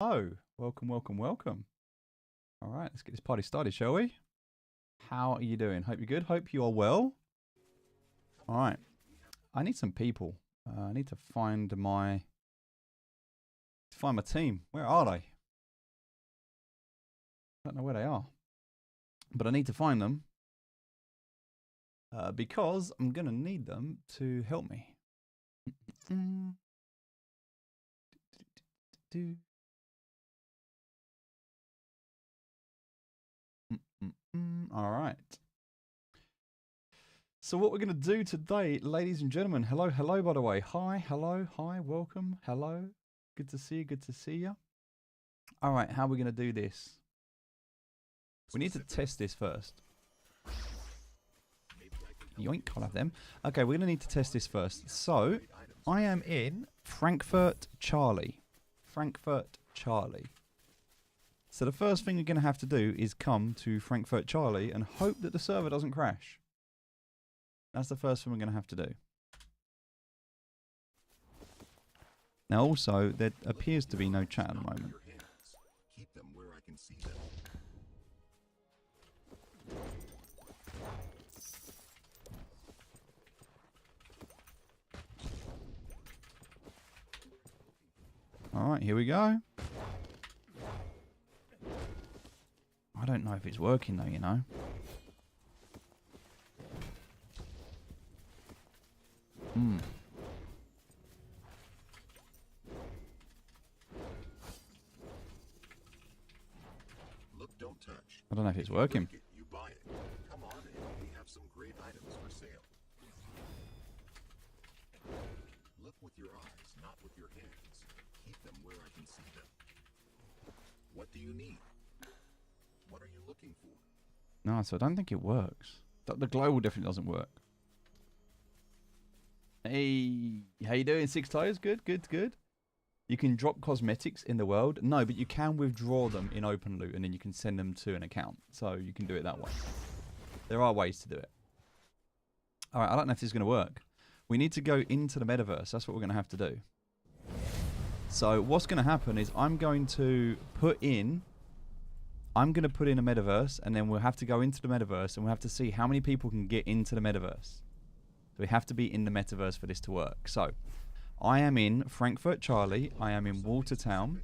Oh, welcome, welcome, welcome. All right, let's get this party started, shall we? How are you doing? Hope you're good. Hope you are well. All right, I need some people. I need to find my team. Where are they? I don't know where they are, but I need to find them because I'm gonna need them to help me. All right. So what we're going to do today, ladies and gentlemen, hello, hello, by the way. Hi, hello, hi, welcome, hello. Good to see you, good to see you. All right, how are we going to do this? We need to test this first. Yoink, I'll have them. Okay, we're going to need to test this first. So, I am in Frankfurt, Charlie. Frankfurt, Charlie. So the first thing you're going to have to do is come to Frankfurt, Charlie and hope that the server doesn't crash. That's the first thing we're going to have to do. Now also, there appears to be no chat at the moment. Keep them where I can see them. Alright, here we go. I don't know if it's working though, you know. Look, don't touch. I don't know if it's working. You buy it. Come on in. We have some great items for sale. Look with your eyes, not with your hands. Keep them where I can see them. What do you need? What are you looking for? No, so I don't think it works. The global definitely doesn't work. Hey, how you doing, Six Toes? Good, good, good. You can drop cosmetics in the world. No, but you can withdraw them in open loot and then you can send them to an account. So you can do it that way. There are ways to do it. All right, I don't know if this is going to work. We need to go into the metaverse. That's what we're going to have to do. So what's going to happen is I'm going to put in a metaverse and then we'll have to go into the metaverse and we'll have to see how many people can get into the metaverse. So we have to be in the metaverse for this to work. So I am in Frankfurt, Charlie. I am in Watertown.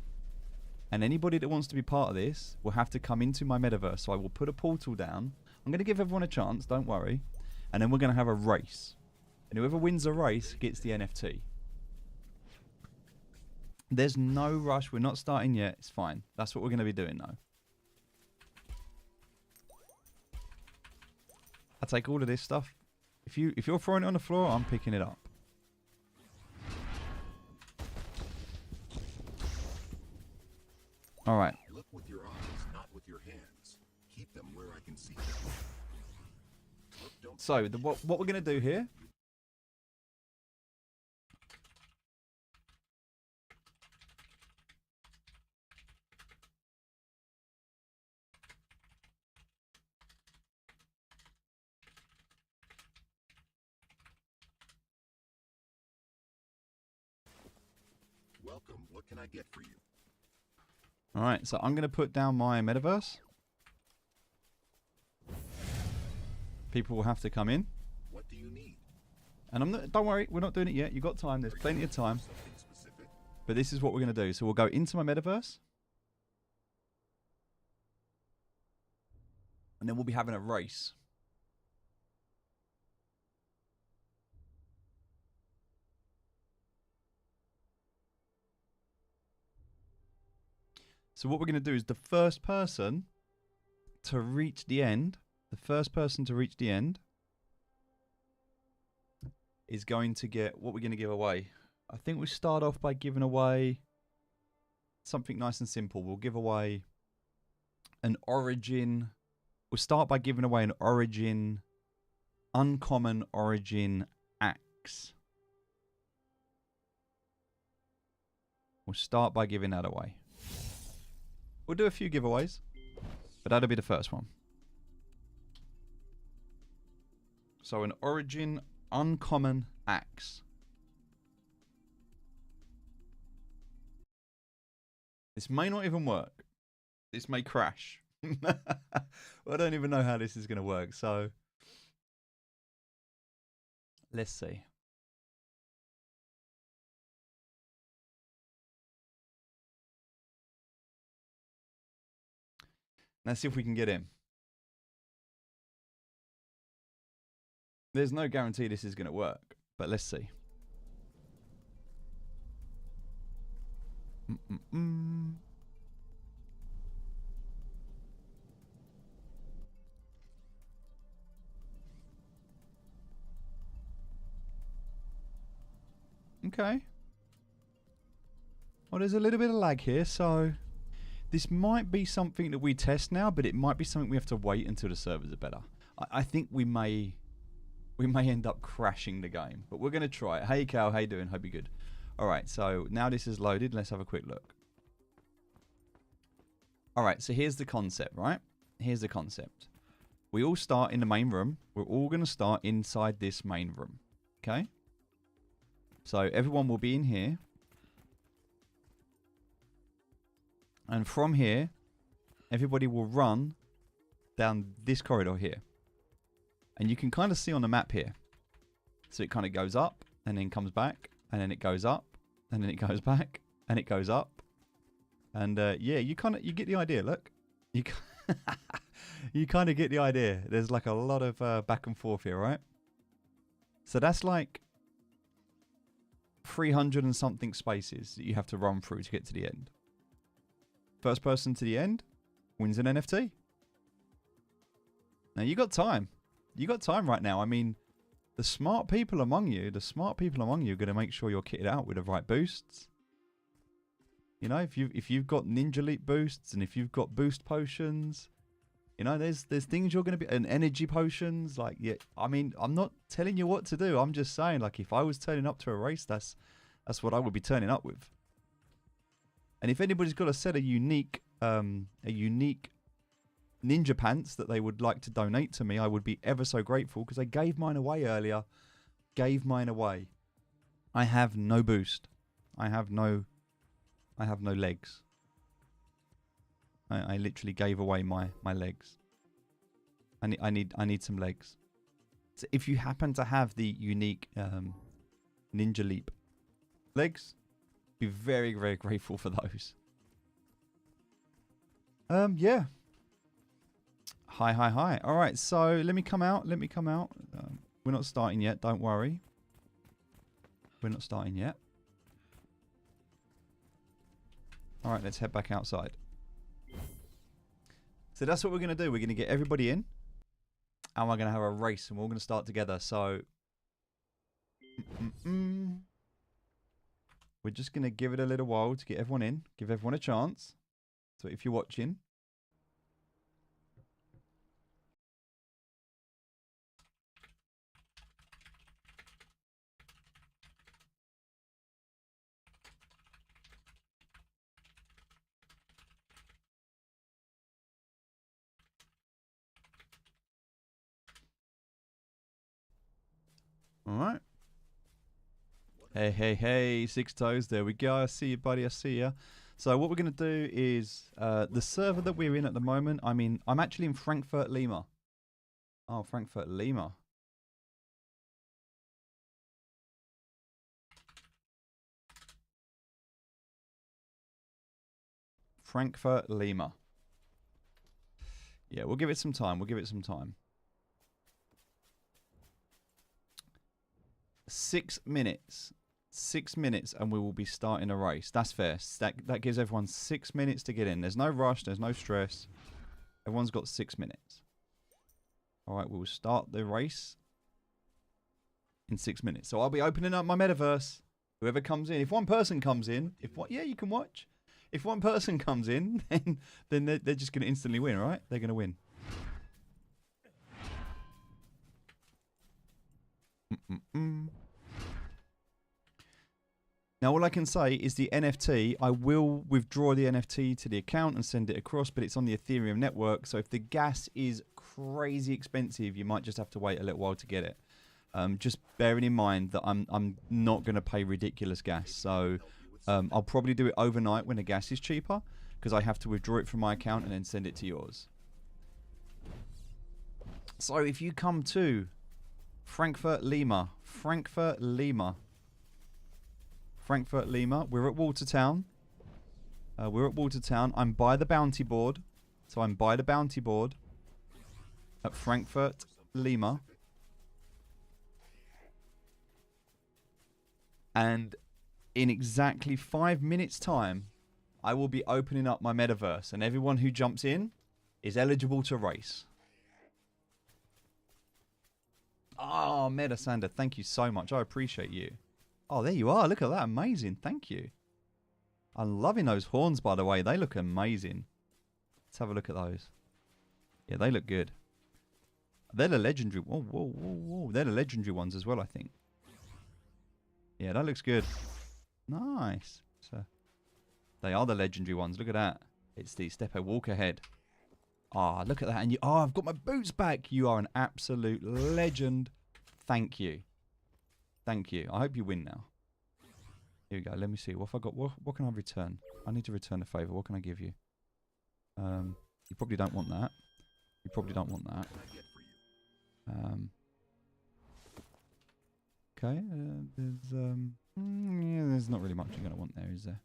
And anybody that wants to be part of this will have to come into my metaverse. So I will put a portal down. I'm going to give everyone a chance, don't worry. And then we're going to have a race. And whoever wins the race gets the NFT. There's no rush. We're not starting yet. It's fine. That's what we're going to be doing now. I take all of this stuff. If you're throwing it on the floor, I'm picking it up. All right. Look with your eyes, not with your hands. Keep them where I can see them. So what we're going to do here. Welcome. What can I get for you? All right, so I'm going to put down my metaverse. People will have to come in. What do you need? And I'm not, don't worry, we're not doing it yet. You've got time. There's plenty of time. But this is what we're going to do. So we'll go into my metaverse. And then we'll be having a race. So what we're going to do is the first person to reach the end, is going to get what we're going to give away. I think we start off by giving away something nice and simple. We'll give away an origin. We'll start by giving away an origin, uncommon origin axe. We'll start by giving that away. We'll do a few giveaways, but that'll be the first one. So an origin uncommon axe. This may not even work. This may crash. I don't even know how this is going to work. So let's see. Let's see if we can get in. There's no guarantee this is going to work, but let's see. Okay. Well, there's a little bit of lag here, so this might be something that we test now, but it might be something we have to wait until the servers are better. I think we may end up crashing the game, but we're going to try it. Hey, Cal, how you doing? Hope you're good. All right, so now this is loaded. Let's have a quick look. All right, so here's the concept, right? Here's the concept. We all start in the main room. We're all going to start inside this main room, okay? So everyone will be in here. And from here, everybody will run down this corridor here. And you can kind of see on the map here. So it kind of goes up and then comes back. And then it goes up. And then it goes back. And it goes up. And yeah, you get the idea. Look. You kind of get the idea. There's like a lot of back and forth here, right? So that's like 300 and something spaces that you have to run through to get to the end. First person to the end wins an NFT. Now you got time. You got time right now. I mean, the smart people among you are going to make sure you're kitted out with the right boosts. You know, if you've got Ninja Leap boosts and if you've got boost potions, you know, there's things you're going to be, and energy potions. Like, yeah, I mean, I'm not telling you what to do. I'm just saying, like, if I was turning up to a race, that's what I would be turning up with. And if anybody's got a set of unique ninja pants that they would like to donate to me, I would be ever so grateful because I gave mine away earlier. Gave mine away. I have no boost. I have no legs. I literally gave away my legs. I need some legs. So if you happen to have the unique Ninja Leap legs, be very, very grateful for those. Yeah. Hi. All right, so let me come out. We're not starting yet. Don't worry. We're not starting yet. All right, let's head back outside. So that's what we're going to do. We're going to get everybody in. And we're going to have a race. And we're all going to start together. So we're just going to give it a little while to get everyone in. Give everyone a chance. So if you're watching. All right. Hey, Six Toes. There we go. I see you, buddy. I see you. So what we're going to do is the server that we're in at the moment. I mean, I'm actually in Frankfurt, Lima. Oh, Frankfurt, Lima. Frankfurt, Lima. Yeah, we'll give it some time. 6 minutes. 6 minutes and we will be starting a race. That's fair. That gives everyone 6 minutes to get in. There's no rush. There's no stress. Everyone's got 6 minutes. All right, we will start the race in 6 minutes. So I'll be opening up my metaverse. Whoever comes in. If one person comes in, yeah, you can watch. If one person comes in, then they're just going to instantly win, right? They're going to win. Now, all I can say is the NFT, I will withdraw the NFT to the account and send it across, but it's on the Ethereum network. So if the gas is crazy expensive, you might just have to wait a little while to get it. Just bearing in mind that I'm not going to pay ridiculous gas. So I'll probably do it overnight when the gas is cheaper, because I have to withdraw it from my account and then send it to yours. So if you come to Frankfurt, Lima, we're at Watertown. I'm by the bounty board. So I'm by the bounty board at Frankfurt, Lima. And in exactly 5 minutes' time, I will be opening up my metaverse, and everyone who jumps in is eligible to race. Oh, Metasander, thank you so much. I appreciate you. Oh, there you are. Look at that. Amazing. Thank you. I'm loving those horns, by the way. They look amazing. Let's have a look at those. Yeah, they look good. They're the legendary. Whoa, whoa, whoa, whoa. They're the legendary ones as well, I think. Yeah, that looks good. Nice. So, they are the legendary ones. Look at that. It's the Stepper Walker head. Ah, oh, look at that. And you, oh, I've got my boots back. You are an absolute legend. Thank you. Thank you. I hope you win now. Here we go. Let me see. What have I got? What can I return? I need to return a favour. What can I give you? You probably don't want that. You probably don't want that. Okay. There's not really much you're going to want there, is there?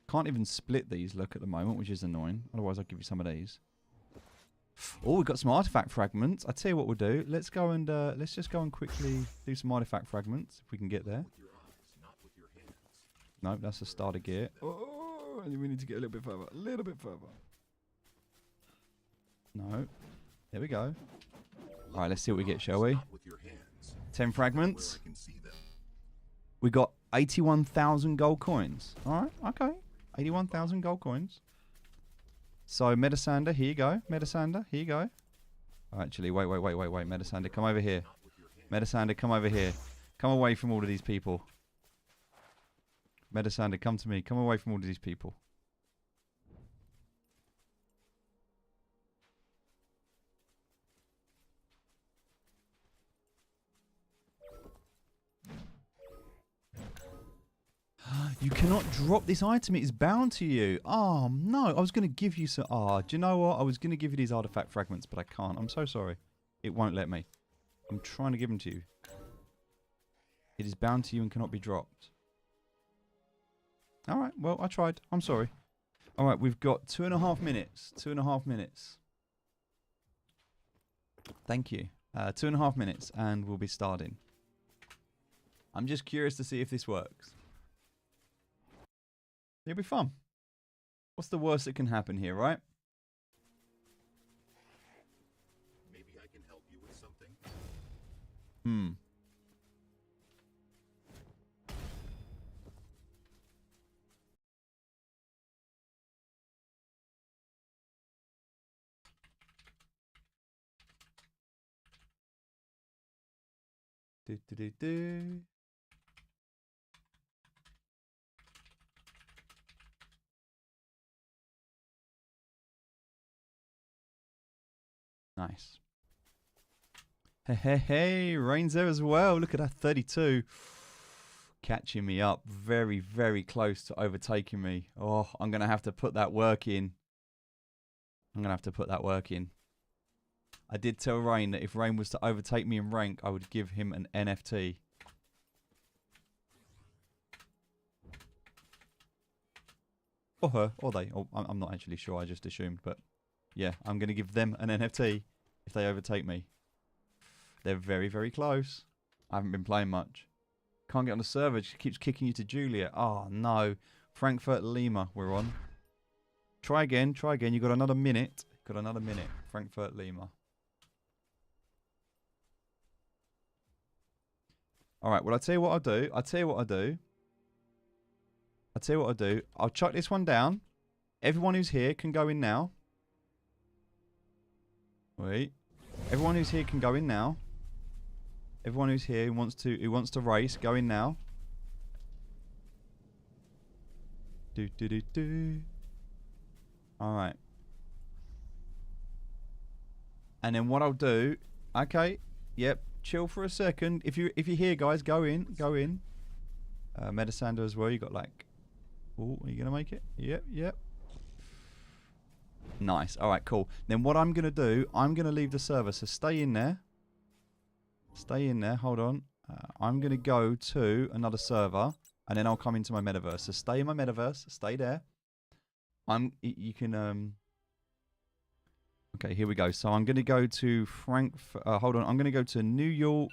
Can't even split these, look, at the moment, which is annoying. Otherwise, I'll give you some of these. Oh, we've got some artifact fragments. I tell you what we'll do. Let's go and let's just go and quickly do some artifact fragments if we can get there. No, that's a starter gear. Oh, we need to get a little bit further. A little bit further. No. There we go. All right, let's see what we get, shall we? 10 fragments. We got 81,000 gold coins. All right, okay. 81,000 gold coins. So, Metasander, here you go. Metasander, here you go. Oh, actually, wait. Metasander, come over here. Metasander, come over here. Come away from all of these people. Metasander, come to me. Come away from all of these people. You cannot drop this item. It is bound to you. Oh, no. I was going to give you some... Oh, do you know what? I was going to give you these artifact fragments, but I can't. I'm so sorry. It won't let me. I'm trying to give them to you. It is bound to you and cannot be dropped. All right. Well, I tried. I'm sorry. All right. We've got 2.5 minutes. 2.5 minutes. Thank you. 2.5 minutes, and we'll be starting. I'm just curious to see if this works. It'll be fun. What's the worst that can happen here, right? Maybe I can help you with something. Do. Nice. Hey, Rain's there as well. Look at that, 32. Catching me up. Very, very close to overtaking me. Oh, I'm going to have to put that work in. I did tell Rain that if Rain was to overtake me in rank, I would give him an NFT. Or her, or they. Or I'm not actually sure, I just assumed, but yeah, I'm going to give them an NFT if they overtake me. They're very, very close. I haven't been playing much. Can't get on the server, it keeps kicking you to Julia. Oh no. Frankfurt, Lima, we're on. Try again. You got another minute. Frankfurt, Lima. Alright, well, I'll tell you what I'll do. I'll chuck this one down. Everyone who's here can go in now. Wait. Everyone who's here can go in now. Everyone who's here who wants to race, go in now. Do. Alright. And then what I'll do, okay, yep, chill for a second. If you're here, guys, go in. Metasander as well. You got like... Oh, are you going to make it? Yep, yep. Nice. All right, cool. Then what I'm going to do, I'm going to leave the server. So stay in there. Stay in there. Hold on. I'm going to go to another server, and then I'll come into my metaverse. So stay in my metaverse. Stay there. You can... Okay, here we go. So I'm going to go to Frankfurt. Hold on. I'm going to go to New York.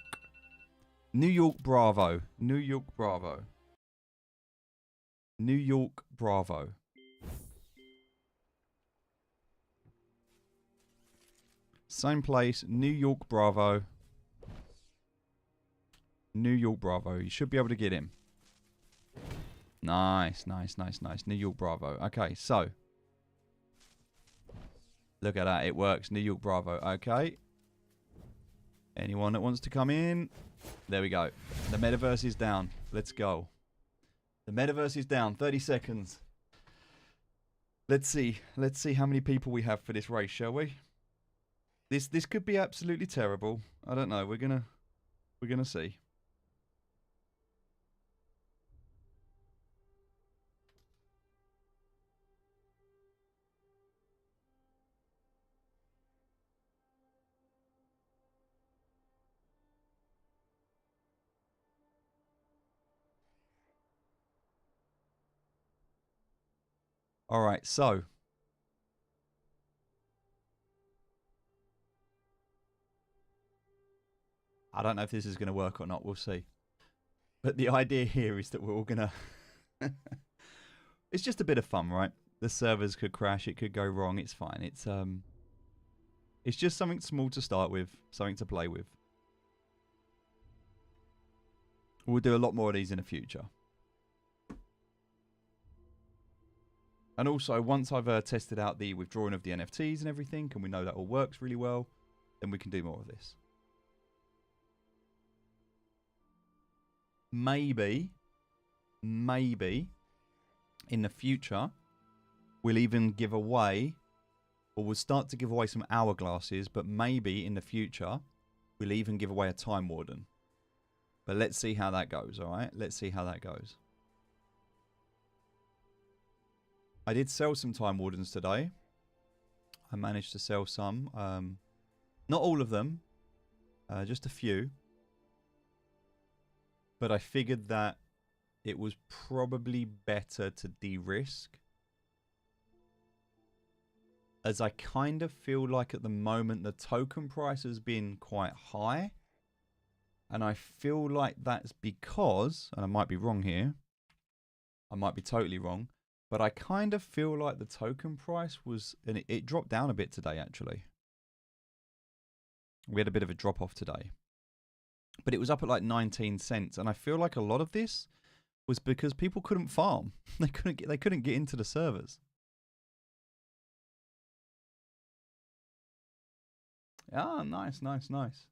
New York Bravo. New York Bravo. New York Bravo. Same place. New York Bravo. New York Bravo. You should be able to get him. Nice, nice, nice, nice. New York Bravo. Okay, so. Look at that. It works. New York Bravo. Okay. Anyone that wants to come in? There we go. The metaverse is down. Let's go. The metaverse is down. 30 seconds. Let's see. Let's see how many people we have for this race, shall we? This could be absolutely terrible. I don't know. We're gonna see. All right, so I don't know if this is going to work or not. We'll see. But the idea here is that we're all going to... It's just a bit of fun, right? The servers could crash. It could go wrong. It's fine. It's just something small to start with. Something to play with. We'll do a lot more of these in the future. And also, once I've tested out the withdrawing of the NFTs and everything, and we know that all works really well, then we can do more of this. Maybe, in the future, we'll even give away, or we'll start to give away some hourglasses, but maybe in the future, we'll even give away a time warden. But let's see how that goes, all right? Let's see how that goes. I did sell some time wardens today. I managed to sell some. Not all of them. Just a few. But I figured that it was probably better to de-risk. As I kind of feel like at the moment the token price has been quite high. And I feel like that's because, and I might be wrong here. I might be totally wrong. But I kind of feel like the token price was, and it dropped down a bit today, actually. We had a bit of a drop off today. But it was up at like 19 cents. And I feel like a lot of this was because people couldn't farm. They couldn't get into the servers. Ah, nice, nice, nice.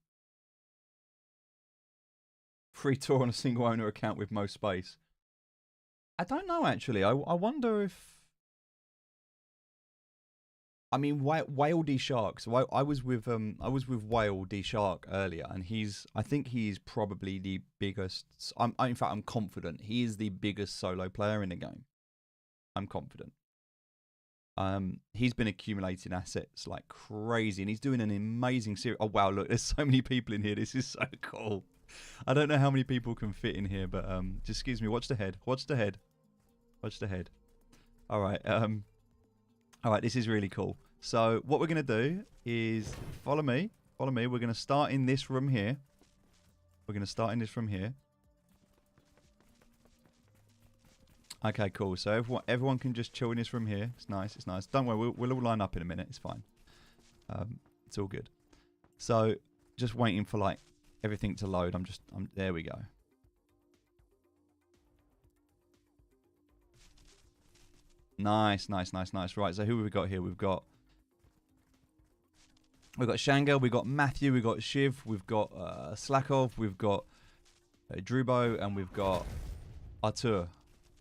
Free tour on a single owner account with most space. I don't know, actually. I wonder if... I mean, Whale D Shark. So I was with Whale D Shark earlier, and I think he's probably the biggest. In fact, I'm confident he is the biggest solo player in the game. I'm confident. He's been accumulating assets like crazy, and he's doing an amazing series. Oh wow, look, there's so many people in here. This is so cool. I don't know how many people can fit in here, but just excuse me. Watch the head. Watch the head. Watch the head. All right. All right. This is really cool. So what we're gonna do is follow me. Follow me. We're gonna start in this room here. We're gonna start in this room here. Okay, cool. So everyone can just chill in this room here. It's nice. It's nice. Don't worry. We'll all line up in a minute. It's fine. It's all good. So just waiting for like everything to load. There we go. Nice, nice, nice, nice. Right, so who have we got here? We've got Shango, we've got Matthew, we've got Shiv, we've got Slakov, we've got Drubo, and we've got Artur.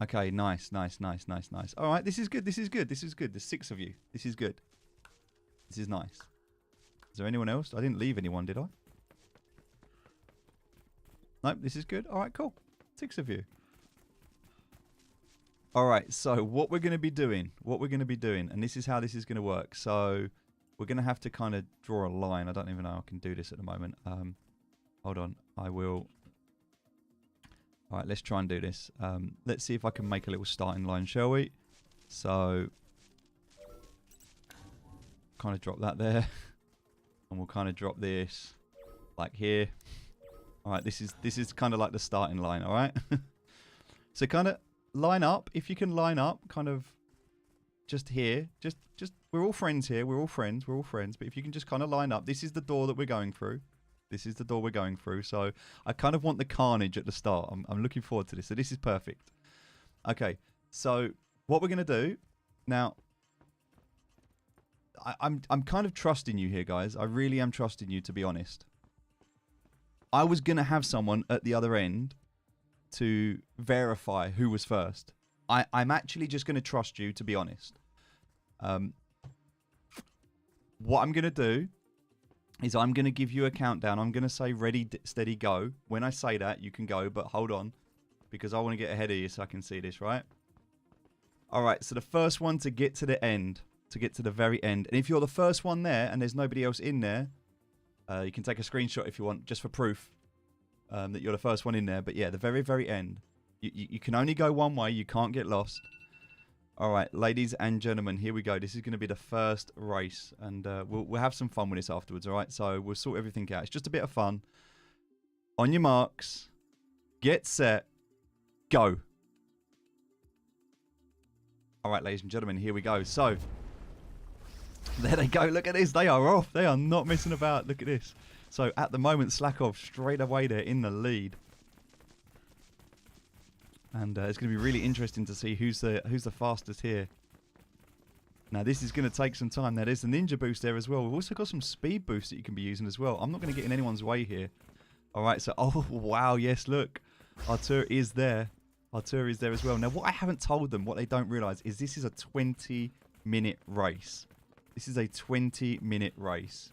Okay, nice, nice, nice, nice, nice. All right, this is good, this is good, this is good. There's 6 of you. This is good. This is nice. Is there anyone else? I didn't leave anyone, did I? Nope, this is good. All right, cool. 6 of you. All right, so what we're going to be doing, and this is how this is going to work. So we're going to have to kind of draw a line. I don't even know how I can do this at the moment. Hold on, I will. All right, let's try and do this. Let's see if I can make a little starting line, shall we? So kind of drop that there, and we'll kind of drop this like here. All right, this is kind of like the starting line. All right, so kind of line up. If you can line up, kind of just here. Just we're all friends here. We're all friends. But if you can just kind of line up, this is the door that we're going through. So I kind of want the carnage at the start. I'm looking forward to this. So this is perfect. Okay, so what we're gonna do now. I'm kind of trusting you here, guys. I really am trusting you, to be honest. I was gonna have someone at the other end to verify who was first. I'm actually just going to trust you, to be honest. What I'm going to do is I'm going to give you a countdown. I'm going to say ready, steady, go. When I say that, you can go, but hold on, because I want to get ahead of you so I can see this, right? All right, so the first one to get to the end, to get to the very end. And if you're the first one there and there's nobody else in there, you can take a screenshot if you want, just for proof. That you're the first one in there. But yeah, the very, very end. You can only go one way. You can't get lost. All right, ladies and gentlemen, here we go. This is going to be the first race. And we'll have some fun with this afterwards, all right? So we'll sort everything out. It's just a bit of fun. On your marks. Get set. Go. All right, ladies and gentlemen, here we go. So, there they go. Look at this. They are off. They are not messing about. Look at this. So at the moment, Slakov straight away there in the lead, and it's going to be really interesting to see who's the fastest here. Now this is going to take some time. Now there's the ninja boost there as well. We've also got some speed boosts that you can be using as well. I'm not going to get in anyone's way here. All right. So oh wow, yes, look, Artur is there. Artur is there as well. Now what I haven't told them, what they don't realise, is this is a 20-minute race. This is a 20-minute race.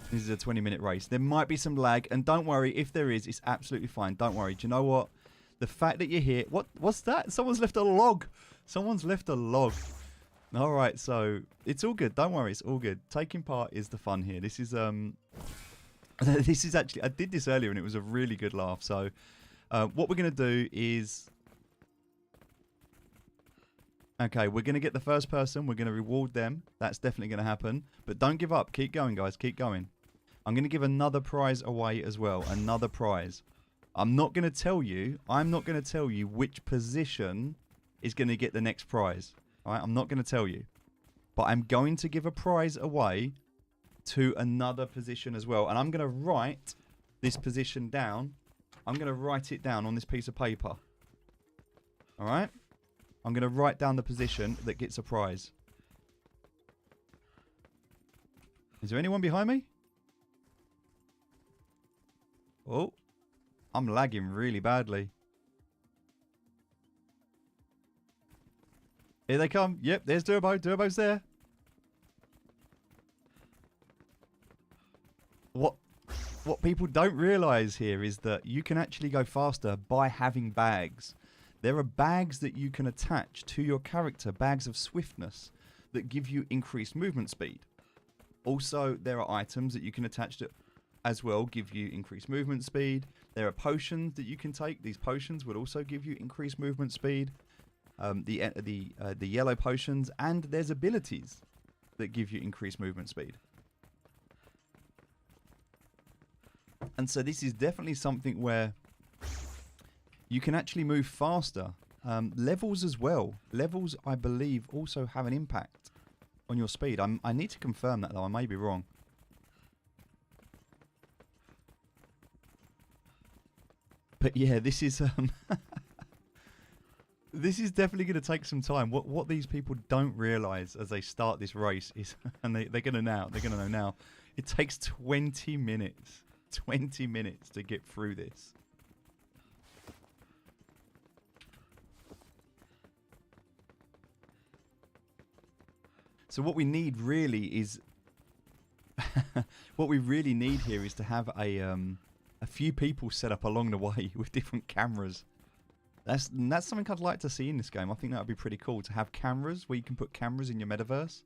This is a 20-minute race. There might be some lag, and don't worry, if there is, it's absolutely fine. Don't worry. Do you know what? The fact that you're here... What's that? Someone's left a log. Someone's left a log. All right, so it's all good. Don't worry, it's all good. Taking part is the fun here. This is this is actually... I did this earlier, and it was a really good laugh. So what we're going to do is... Okay, we're going to get the first person. We're going to reward them. That's definitely going to happen. But don't give up. Keep going, guys. Keep going. I'm going to give another prize away as well. Another prize. I'm not going to tell you which position is going to get the next prize. All right? I'm not going to tell you. But I'm going to give a prize away to another position as well. And I'm going to write this position down. I'm going to write it down on this piece of paper. All right? I'm going to write down the position that gets a prize. Is there anyone behind me? Oh, I'm lagging really badly. Here they come. Yep, there's Durbo. Durbo's there. What people don't realise here is that you can actually go faster by having bags. There are bags that you can attach to your character, bags of swiftness, that give you increased movement speed. Also, there are items that you can attach to as well, give you increased movement speed. There are potions that you can take. These potions will also give you increased movement speed. The yellow potions, and there's abilities that give you increased movement speed. And so this is definitely something where you can actually move faster. Levels as well. Levels, I believe, also have an impact on your speed. I need to confirm that, though. I may be wrong. But yeah, this is this is definitely going to take some time. What these people don't realise as they start this race is, and they're going to know now, it takes 20 minutes. 20 minutes to get through this. So what we need really is what we really need here is to have a few people set up along the way with different cameras. That's something I'd like to see in this game. I think that would be pretty cool to have cameras where you can put cameras in your metaverse,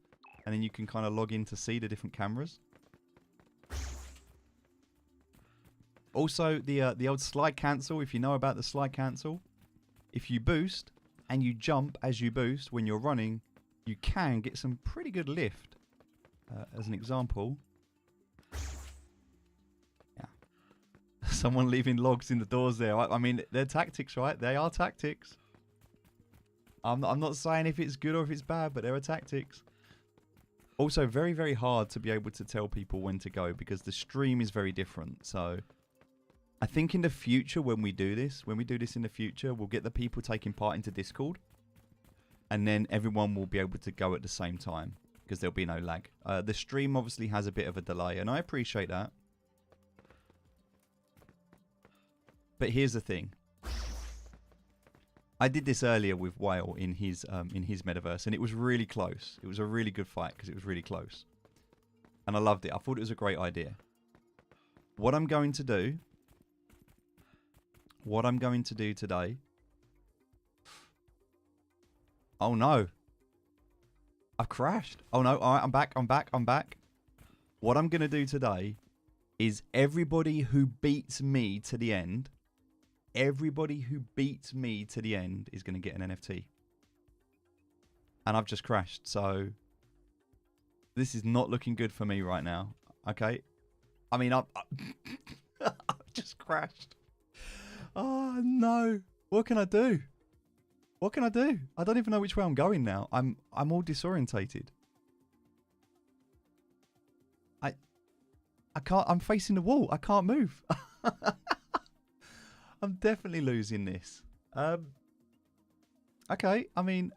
and then you can kind of log in to see the different cameras. Also, the old slide cancel. If you know about the slide cancel, if you boost and you jump as you boost when you're running, you can get some pretty good lift. As an example, yeah, someone leaving logs in the doors there. I mean, they're tactics, right? They are tactics. I'm not saying if it's good or if it's bad, but there are tactics. Also, very, very hard to be able to tell people when to go because the stream is very different. So I think in the future when we do this in the future, we'll get the people taking part into Discord. And then everyone will be able to go at the same time because there'll be no lag. The stream obviously has a bit of a delay, and I appreciate that. But here's the thing. I did this earlier with Whale in his metaverse, and it was really close. It was a really good fight because it was really close. And I loved it. I thought it was a great idea. What I'm going to do today... Oh no. I've crashed. Oh no, alright, I'm back. What I'm going to do today is everybody who beats me to the end, is going to get an NFT. And I've just crashed, so this is not looking good for me right now. Okay? I mean, I've just crashed. Oh no. What can I do? What can I do? I don't even know which way I'm going now. I'm all disorientated. I can't. I'm facing the wall. I can't move. I'm definitely losing this. Okay. I mean,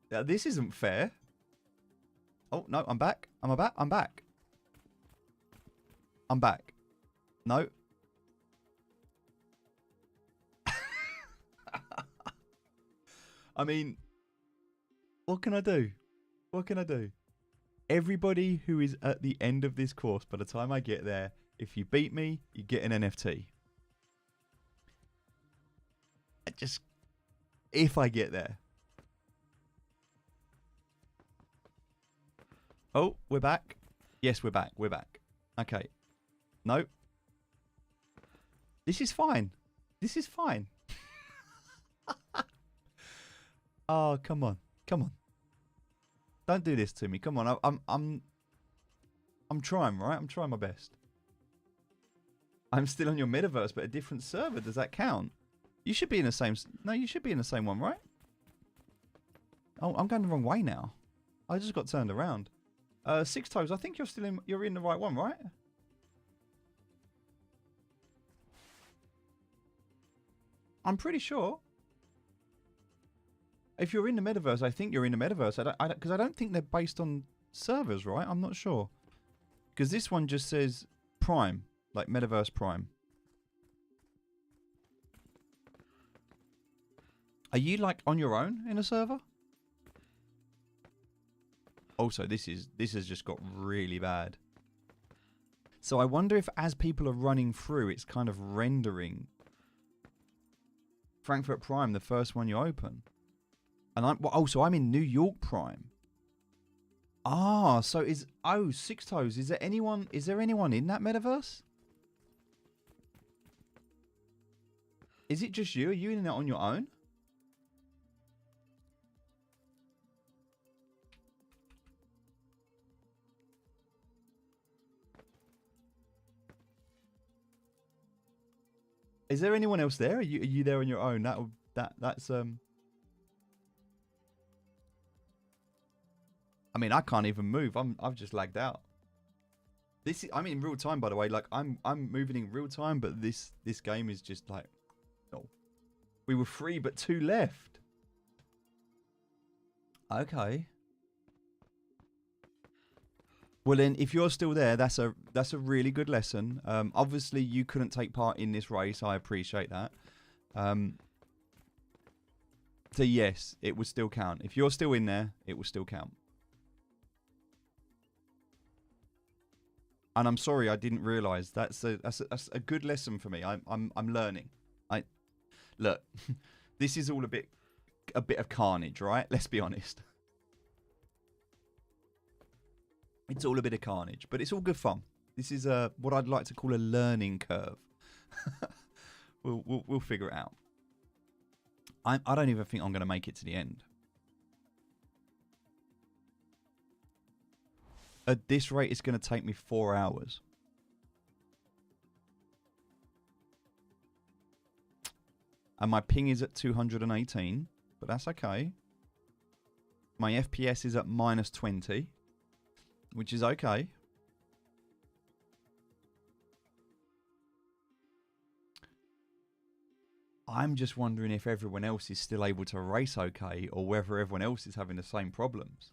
this isn't fair. Oh no! I'm back. I'm back. No. I mean, what can I do? Everybody who is at the end of this course, by the time I get there, if you beat me, you get an NFT. If I get there. Oh, we're back. Yes, we're back. Okay. No. This is fine. Oh, come on. Don't do this to me. Come on. I'm trying, right? I'm trying my best. I'm still on your metaverse, but a different server. Does that count? You should be in the same... No, you should be in the same one, right? Oh, I'm going the wrong way now. I just got turned around. Six Toes, I think you're in the right one, right? I'm pretty sure. If you're in the metaverse, I think you're in the metaverse. Because I don't think they're based on servers, right? I'm not sure. Because this one just says Prime, like Metaverse Prime. Are you like on your own in a server? Also, this has just got really bad. So I wonder if as people are running through, it's kind of rendering Frankfurt Prime, the first one you open. And I'm in New York Prime. Ah, so Six Toes, is there anyone in that metaverse? Is it just you? Are you in it on your own? Is there anyone else there? Are you there on your own? That's I mean, I can't even move. I've just lagged out. I'm in real time, by the way. Like I'm moving in real time, but this game is just like, oh, we were 3 but 2 left. Okay. Well then, if you're still there, that's a really good lesson. Obviously, you couldn't take part in this race. I appreciate that. So yes, it would still count. If you're still in there, it will still count. And I'm sorry, I didn't realise. That's a good lesson for me. I'm learning. Look, this is all a bit of carnage, right? Let's be honest. It's all a bit of carnage, but it's all good fun. This is what I'd like to call a learning curve. We'll figure it out. I don't even think I'm going to make it to the end. At this rate, it's going to take me 4 hours. And my ping is at 218, but that's okay. My FPS is at -20, which is okay. I'm just wondering if everyone else is still able to race okay, or whether everyone else is having the same problems.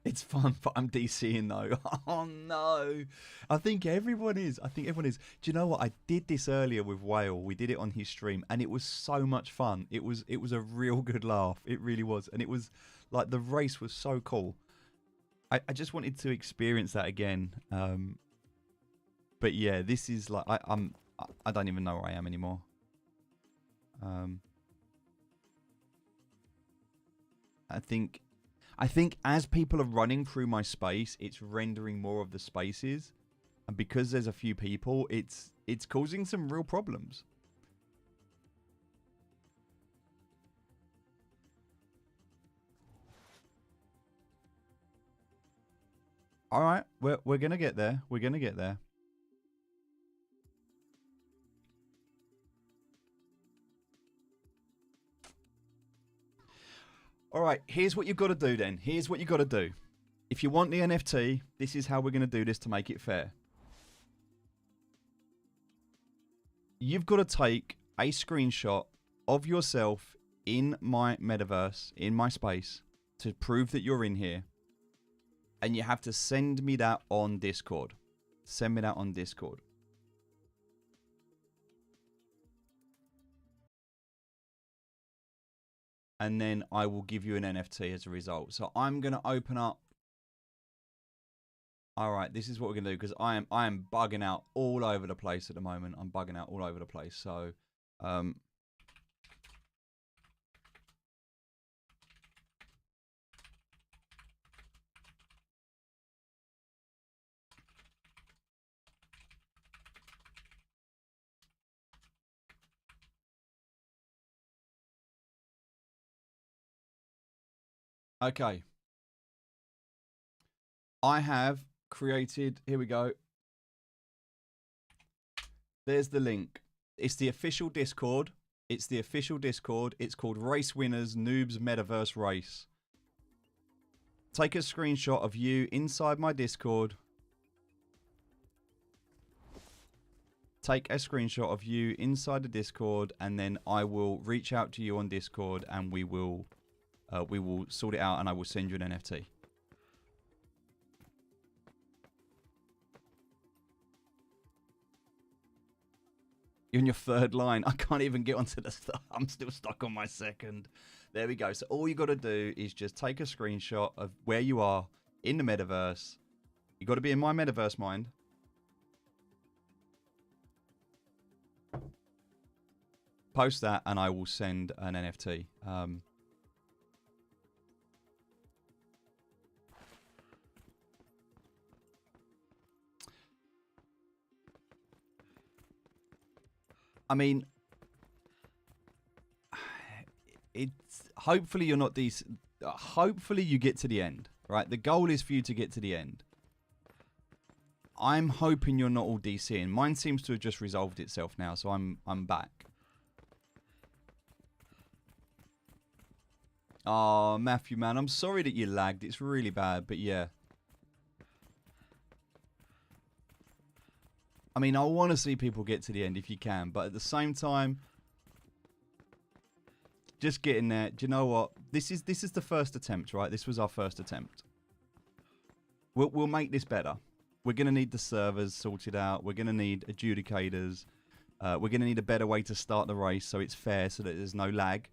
It's fun, but I'm DCing though. Oh no. I think everyone is. Do you know what? I did this earlier with Whale. We did it on his stream and it was so much fun. It was a real good laugh. It really was. And it was like the race was so cool. I just wanted to experience that again. But yeah, this is like I don't even know where I am anymore. I think as people are running through my space, it's rendering more of the spaces, and because there's a few people, it's causing some real problems. All right, we're gonna get there. We're gonna get there. All right, here's what you've got to do then. Here's what you've got to do. If you want the NFT, this is how we're going to do this to make it fair. You've got to take a screenshot of yourself in my metaverse, in my space, to prove that you're in here. And you have to send me that on Discord. Send me that on Discord. And then I will give you an NFT as a result. So I'm going to open up. All right, this is what we're going to do because I am bugging out all over the place at the moment. I'm bugging out all over the place. So okay. I have created, here we go. There's the link. It's the official Discord. It's the official Discord. It's called Race Winners Noobs Metaverse Race. Take a screenshot of you inside my Discord. Take a screenshot of you inside the Discord, and then I will reach out to you on Discord, and we will sort it out, and I will send you an NFT. You're in your third line. I can't even get onto the stuff. I'm still stuck on my second. There we go. So all you got to do is just take a screenshot of where you are in the metaverse. You got to be in my metaverse mind. Post that, and I will send an NFT. I mean, it's hopefully you're not decent. Hopefully you get to the end, right? The goal is for you to get to the end. I'm hoping you're not all DCing. Mine seems to have just resolved itself now, so I'm back. Oh, Matthew, man, I'm sorry that you lagged. It's really bad, but yeah. I mean, I want to see people get to the end if you can, but at the same time, just get in there. Do you know what? This is the first attempt, right? This was our first attempt. We'll make this better. We're going to need the servers sorted out. We're going to need adjudicators. We're going to need a better way to start the race so it's fair, so that there's no lag.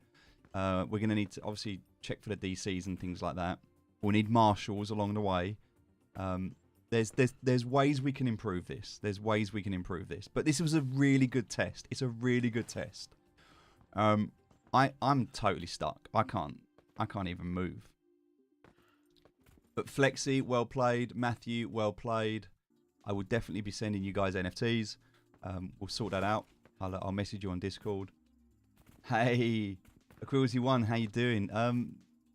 We're going to need to obviously check for the DCs and things like that. We'll need marshals along the way. There's ways we can improve this. There's ways we can improve this. But this was a really good test. It's a really good test. I'm totally stuck. I can't even move. But Flexi, well played. Matthew, well played. I will definitely be sending you guys NFTs. We'll sort that out. I'll message you on Discord. Hey, Aquilsy1, how you doing?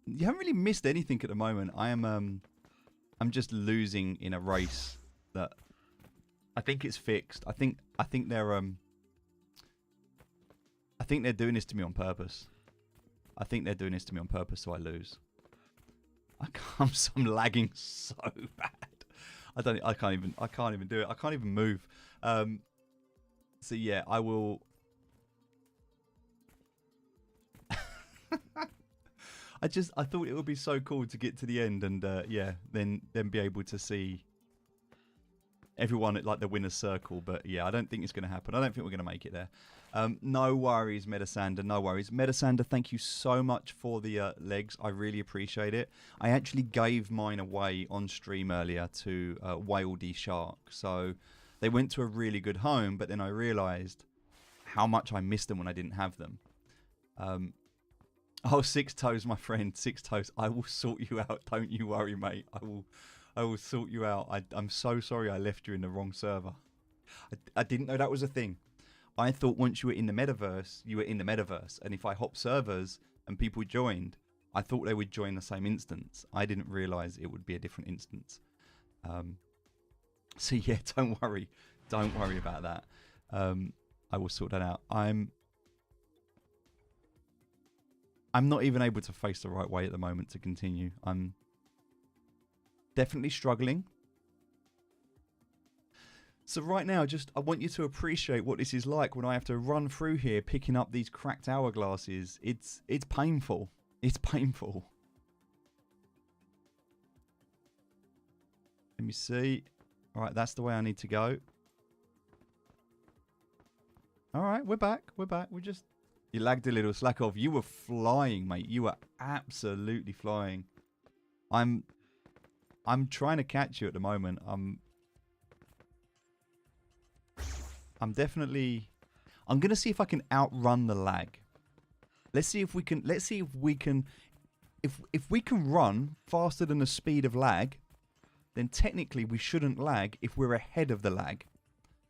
You haven't really missed anything at the moment. I'm just losing in a race that I think it's fixed. I think they're doing this to me on purpose. I think they're doing this to me on purpose so I lose. I'm lagging so bad. I can't even do it. I can't even move. So yeah, I will. I thought it would be so cool to get to the end and yeah, then be able to see everyone at like the winner's circle. But yeah, I don't think it's going to happen. I don't think we're going to make it there. No worries, Metasander. No worries, Metasander. Thank you so much for the legs. I really appreciate it. I actually gave mine away on stream earlier to Wildy Shark, so they went to a really good home. But then I realised how much I missed them when I didn't have them. Oh, Six Toes, my friend, Six Toes. I will sort you out. Don't you worry, mate. I will sort you out. I'm so sorry I left you in the wrong server. I didn't know that was a thing. I thought once you were in the metaverse, you were in the metaverse. And if I hop servers and people joined, I thought they would join the same instance. I didn't realise it would be a different instance. So yeah, don't worry. Don't worry about that. I will sort that out. I'm not even able to face the right way at the moment to continue. I'm definitely struggling. So right now, I want you to appreciate what this is like when I have to run through here picking up these cracked hourglasses. It's painful. It's painful. Let me see. All right, that's the way I need to go. All right, we're back. We're back. You lagged a little. Slack off. You were flying, mate. You were absolutely flying. I'm trying to catch you at the moment. I'm gonna see if I can outrun the lag. Let's see if we can run faster than the speed of lag, then technically we shouldn't lag if we're ahead of the lag.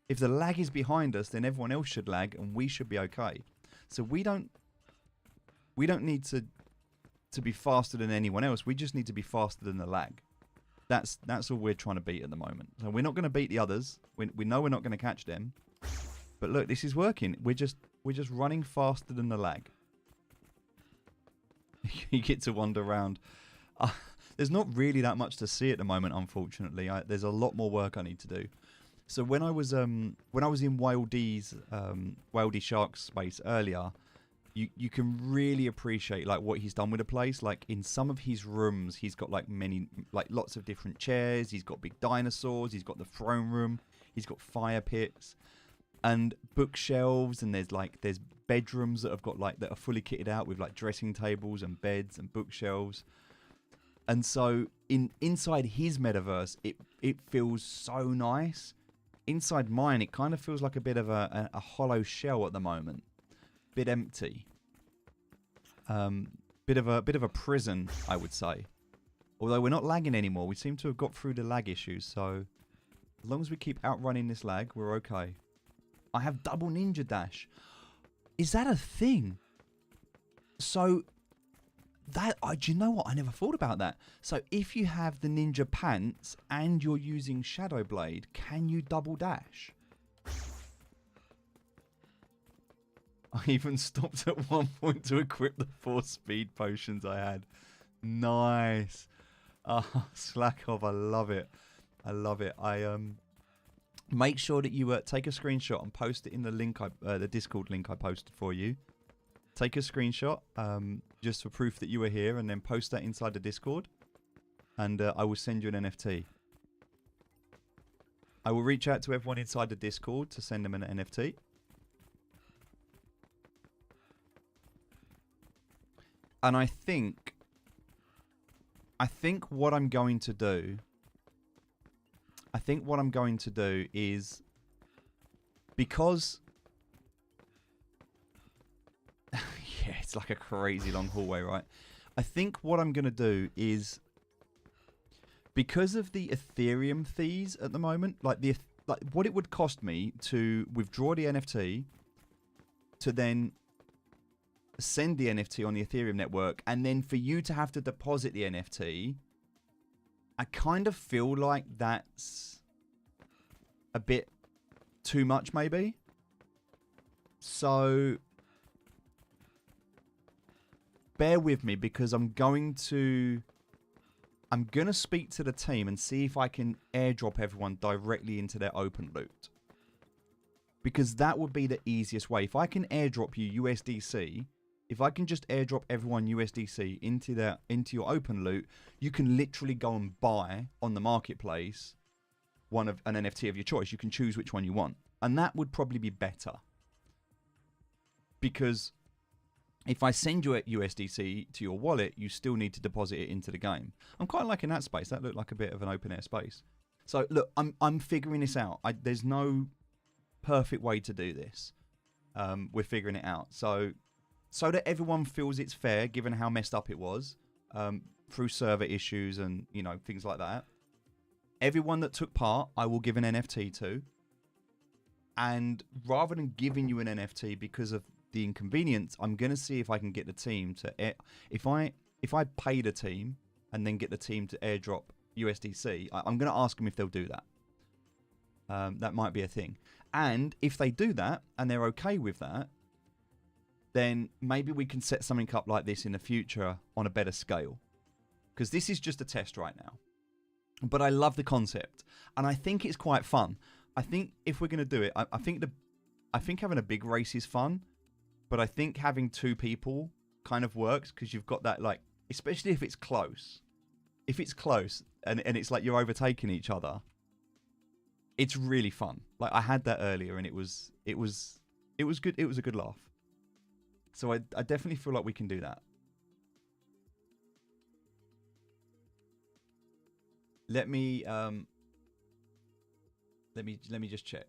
If the lag is behind us, then everyone else should lag and we should be okay. So we don't need to be faster than anyone else. We just need to be faster than the lag. That's all we're trying to beat at the moment. So we're not going to beat the others. We know we're not going to catch them. But look, this is working. We're just running faster than the lag. You get to wander around. There's not really that much to see at the moment, unfortunately. There's a lot more work I need to do. So when I was in Wildy Shark's space earlier, you can really appreciate like what he's done with the place. Like in some of his rooms, he's got like lots of different chairs. He's got big dinosaurs. He's got the throne room. He's got fire pits and bookshelves. And there's bedrooms that are fully kitted out with like dressing tables and beds and bookshelves. And so inside his metaverse, it feels so nice. Inside mine, it kind of feels like a bit of a hollow shell at the moment. Bit empty. Bit of a prison, I would say. Although we're not lagging anymore. We seem to have got through the lag issues. So as long as we keep outrunning this lag, we're okay. I have double ninja dash. Is that a thing? So do you know what? I never thought about that. So if you have the ninja pants and you're using Shadow Blade, can you double dash? I even stopped at one point to equip the 4 speed potions I had. Nice. Slack off. I love it. I love it. Make sure that you take a screenshot and post it in the link, the Discord link I posted for you. Take a screenshot just for proof that you were here, and then post that inside the Discord, and I will send you an NFT. I will reach out to everyone inside the Discord to send them an NFT. And I think I think what I'm going to do is, because yeah, it's like a crazy long hallway, right? I think what I'm going to do is, because of the Ethereum fees at the moment, like what it would cost me to withdraw the NFT, to then send the NFT on the Ethereum network, and then for you to have to deposit the NFT, I kind of feel like that's a bit too much, maybe. So bear with me, because I'm gonna speak to the team and see if I can airdrop everyone directly into their open loot, because that would be the easiest way. If I can airdrop you USDC, if I can just airdrop everyone USDC into your open loot, you can literally go and buy on the marketplace an NFT of your choice. You can choose which one you want, and that would probably be better, because if I send you a USDC to your wallet, you still need to deposit it into the game. I'm quite liking that space. That looked like a bit of an open air space. So look, I'm figuring this out. There's no perfect way to do this. We're figuring it out. So that everyone feels it's fair, given how messed up it was, through server issues and, you know, things like that. Everyone that took part, I will give an NFT to. And rather than giving you an NFT because of the inconvenience, I'm going to see if I can get the team to if I pay the team and then get the team to airdrop USDC, I'm going to ask them if they'll do that. That might be a thing. And if they do that and they're okay with that, then maybe we can set something up like this in the future on a better scale, because this is just a test right now. But I love the concept, and I think it's quite fun. I think if we're going to do it, I think having a big race is fun. But I think having two people kind of works, because you've got that, like, especially if it's close. If it's close and it's like you're overtaking each other, it's really fun. Like, I had that earlier and it was good. It was a good laugh. So I definitely feel like we can do that. Let me just check.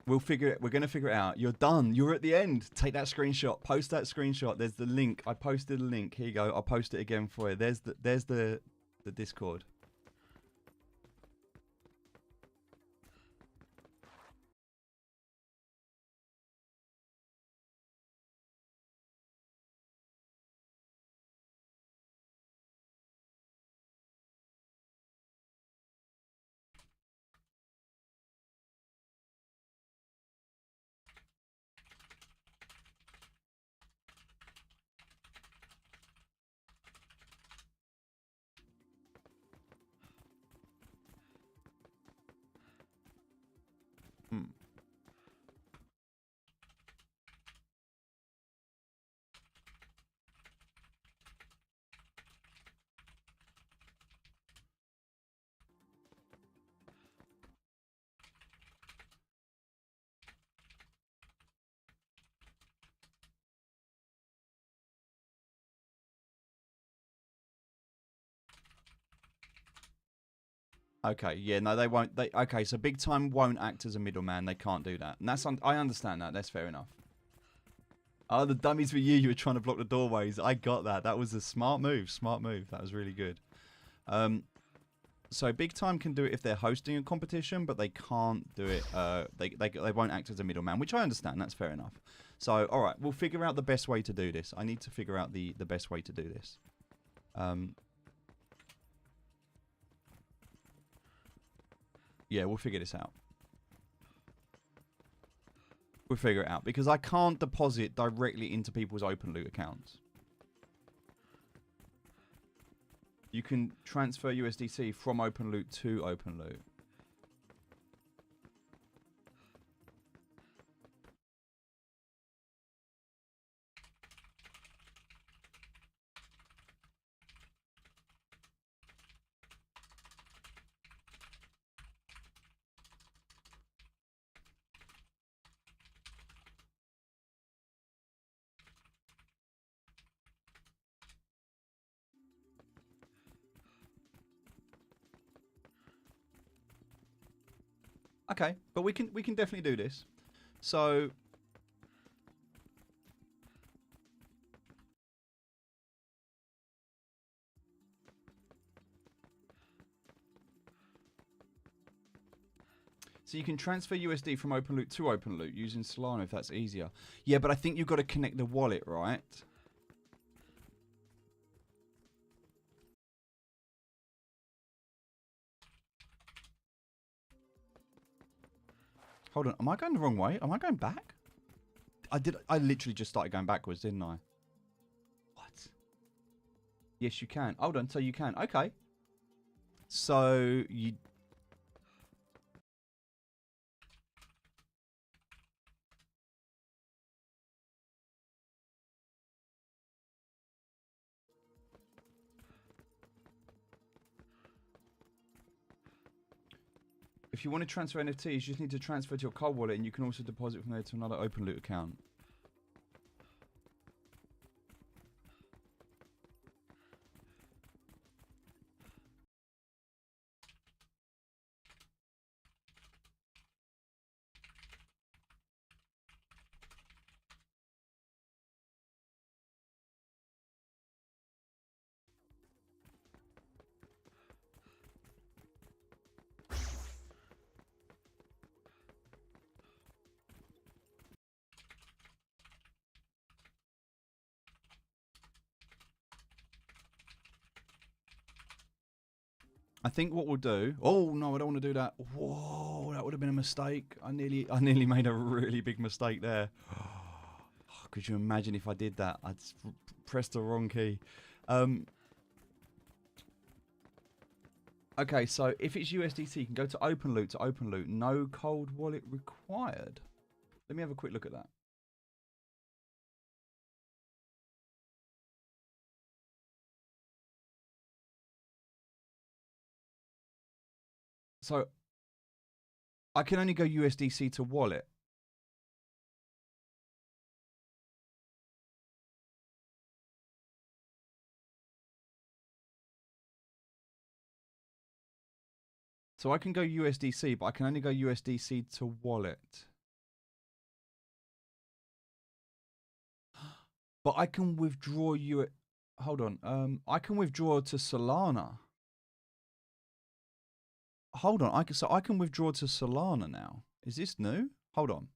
We're going to figure it out. You're done. You're at the end. Take that screenshot. Post that screenshot. There's the link. I posted a link. Here you go. I'll post it again for you. There's the Discord. Okay, yeah, no, they won't. Okay, so Big Time won't act as a middleman. They can't do that, and I understand that. That's fair enough. Oh, the dummies were you. You were trying to block the doorways. I got that. That was a smart move. Smart move. That was really good. So Big Time can do it if they're hosting a competition, but they can't do it. They won't act as a middleman, which I understand. That's fair enough. So, all right, we'll figure out the best way to do this. I need to figure out the best way to do this. Yeah, we'll figure this out. We'll figure it out, because I can't deposit directly into people's open loot accounts. You can transfer USDC from OpenLoot to OpenLoot. Okay, but we can definitely do this. So you can transfer USD from OpenLoot to OpenLoot using Solana if that's easier. Yeah, but I think you've got to connect the wallet, right? Hold on, am I going the wrong way? Am I going back? I literally just started going backwards, didn't I? What? Yes, you can. Hold on, so you can. Okay. So you... If you want to transfer NFTs, you just need to transfer to your cold wallet, and you can also deposit from there to another OpenLoot account. I think what we'll do... Oh, no, I don't want to do that. Whoa, that would have been a mistake. I nearly made a really big mistake there. Oh, could you imagine if I did that? I'd pressed the wrong key. Okay, so if it's USDC, you can go to OpenLoot. No cold wallet required. Let me have a quick look at that. So I can only go USDC to wallet. So I can go USDC, but I can only go USDC to wallet. But I can withdraw Hold on. I can withdraw to Solana. Hold on. So I can withdraw to Solana now. Is this new? Hold on.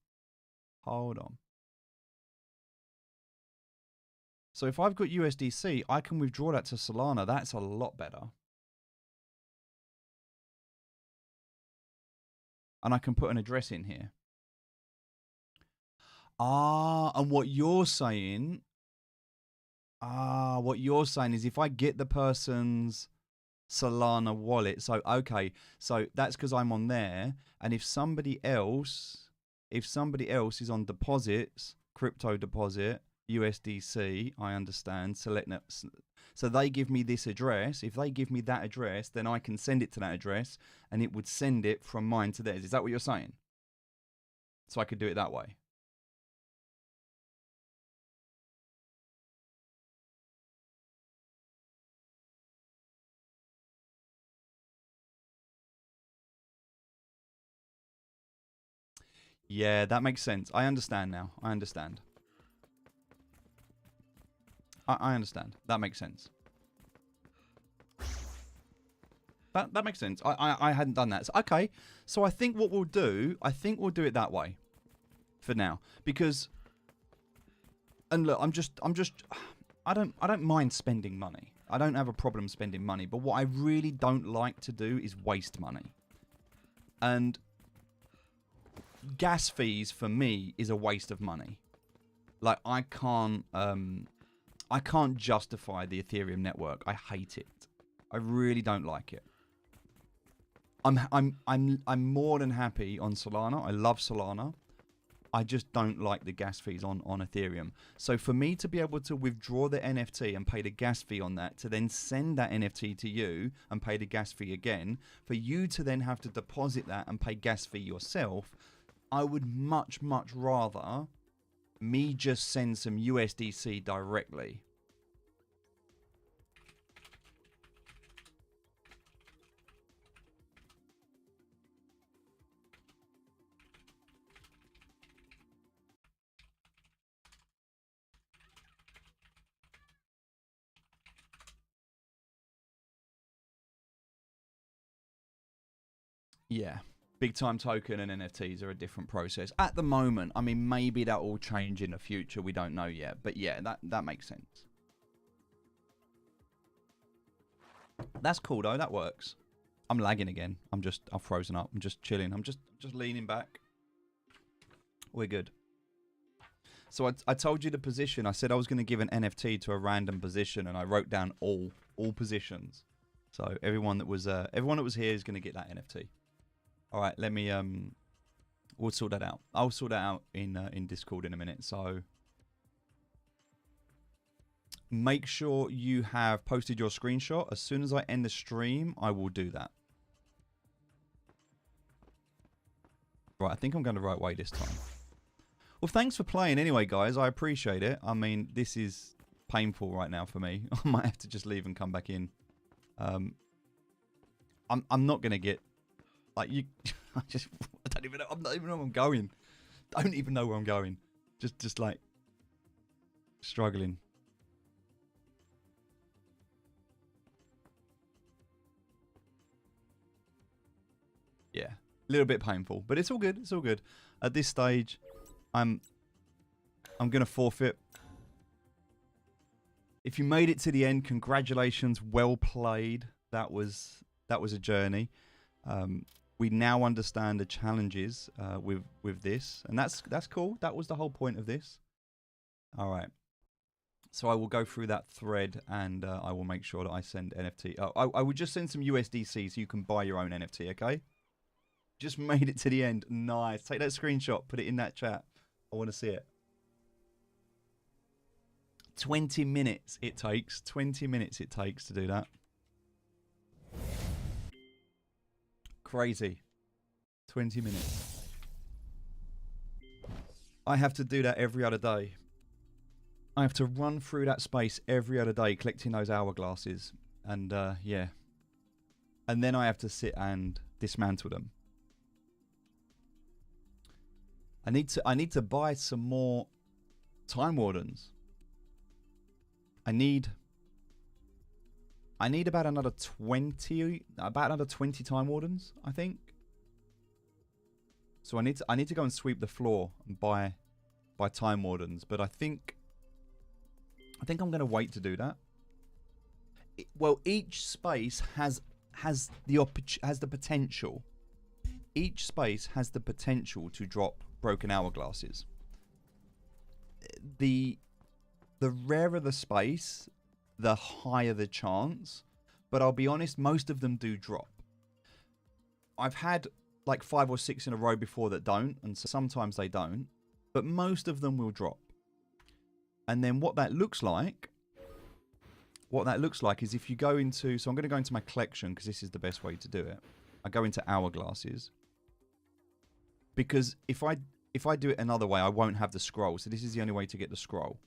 So if I've got USDC, I can withdraw that to Solana. That's a lot better. And I can put an address in here. And what you're saying is if I get the person's Solana wallet, so okay, so that's because I'm on there, and if somebody else is on deposits, crypto deposit, USDC, I understand, so they give me this address. If they give me that address, then I can send it to that address, and it would send it from mine to theirs. Is that what you're saying? So I could do it that way. Yeah, that makes sense. I understand now. I understand. I understand. That makes sense. That makes sense. I hadn't done that. So, okay. So I think what we'll do, it that way for now, because, and look, I don't mind spending money. I don't have a problem spending money, but what I really don't like to do is waste money. And gas fees for me is a waste of money. Like I can't justify the Ethereum network. I hate it. I really don't like it. I'm more than happy on Solana. I love Solana. I just don't like the gas fees on Ethereum. So for me to be able to withdraw the NFT and pay the gas fee on that, to then send that NFT to you and pay the gas fee again, for you to then have to deposit that and pay gas fee yourself, I would much, much rather me just send some USDC directly. Yeah, big time token and NFTs are a different process at the moment. I mean, maybe that will change in the future. We don't know yet, but yeah, that makes sense. That's cool though. That works. I'm lagging again. I've frozen up. I'm just chilling. I'm just leaning back. We're good. So I told you the position. I said I was going to give an NFT to a random position, and I wrote down all positions. So everyone that was here is going to get that NFT. All right, let me we'll sort that out. I'll sort that out in Discord in a minute. So make sure you have posted your screenshot. As soon as I end the stream, I will do that. Right, I think I'm going the right way this time. Well, thanks for playing anyway, guys. I appreciate it. I mean, this is painful right now for me. I might have to just leave and come back in. I'm not going to get... Like, you... I don't even know. I'm not even know where I'm going. I don't even know where I'm going. Just like... struggling. Yeah. A little bit painful. But it's all good. It's all good. At this stage... I'm gonna forfeit. If you made it to the end, congratulations, well played. That was a journey. We now understand the challenges with this, and that's cool. That was the whole point of this. All right. So I will go through that thread, and I will make sure that I send NFT. I would just send some USDC so you can buy your own NFT. Okay. Just made it to the end. Nice. Take that screenshot. Put it in that chat. I want to see it. 20 minutes it takes. 20 minutes it takes to do that. Crazy. 20 minutes. I have to do that every other day. I have to run through that space every other day collecting those hourglasses. And yeah. And then I have to sit and dismantle them. I need to buy some more Time Wardens. I need about another 20 Time Wardens, I think. So I need to go and sweep the floor and buy Time Wardens, but I think I'm going to wait to do that. Well, each space has the potential. Each space has the potential to drop broken hourglasses. The rarer the space, the higher the chance. But I'll be honest, most of them do drop. I've had like 5 or 6 in a row before that don't, and so sometimes they don't. But most of them will drop. And then what that looks like is if you go into... So I'm going to go into my collection because this is the best way to do it. I go into hourglasses. Because if I do it another way, I won't have the scroll. So this is the only way to get the scroll.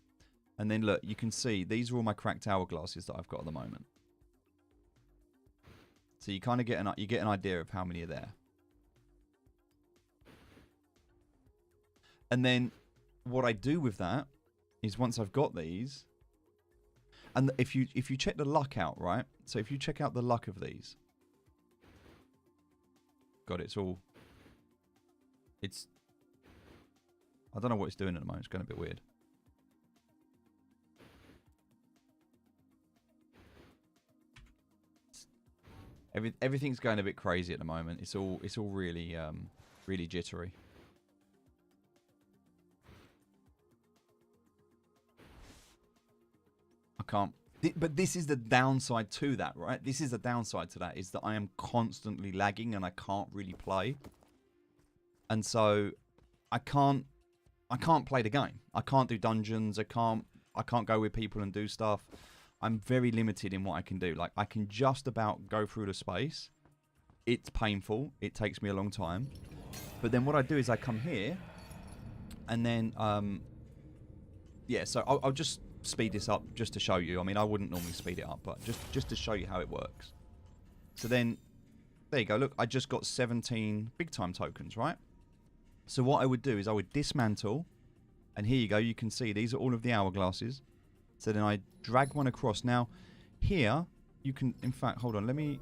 And then look, you can see these are all my cracked hourglasses that I've got at the moment. So you kind of get an idea of how many are there. And then what I do with that is once I've got these, and if you check the luck out, right? So if you check out the luck of these, God, I don't know what it's doing at the moment. It's going a bit weird. Everything's going a bit crazy at the moment. It's all really really jittery. I But this is the downside to that, right? This is the downside to that, is that I am constantly lagging and I can't really play. And so I can't play the game. I can't do dungeons. I can't go with people and do stuff. I'm very limited in what I can do. Like, I can just about go through the space. It's painful. It takes me a long time. But then what I do is I come here and then yeah, so I'll just speed this up just to show you. I mean, I wouldn't normally speed it up, but just to show you how it works. So then, there you go. Look, I just got 17 big time tokens, right? So what I would do is I would dismantle, and here you go. You can see these are all of the hourglasses. So then I drag one across. Now, here you can, in fact, hold on. Let me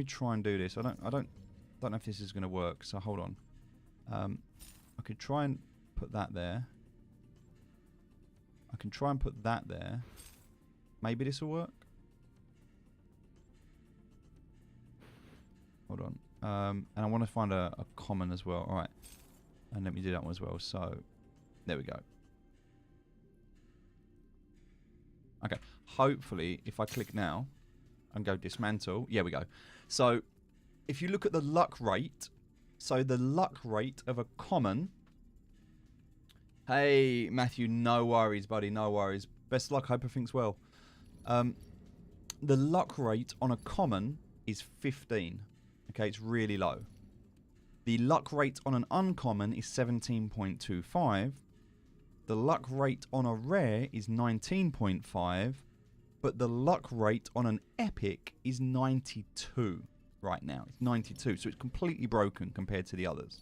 try and do this. I don't know if this is going to work. So hold on. I could try and put that there. I can try and put that there. Maybe this will work. Hold on. And I want to find a common as well. All right. And let me do that one as well. So, there we go. Okay. Hopefully, if I click now and go dismantle, yeah, we go. So, if you look at the luck rate, so the luck rate of a common. Hey, Matthew, no worries, buddy, no worries. Best of luck, hope everything's well. The luck rate on a common is 15. Okay, it's really low. The luck rate on an uncommon is 17.25. The luck rate on a rare is 19.5. But the luck rate on an epic is 92 right now. It's 92, so it's completely broken compared to the others.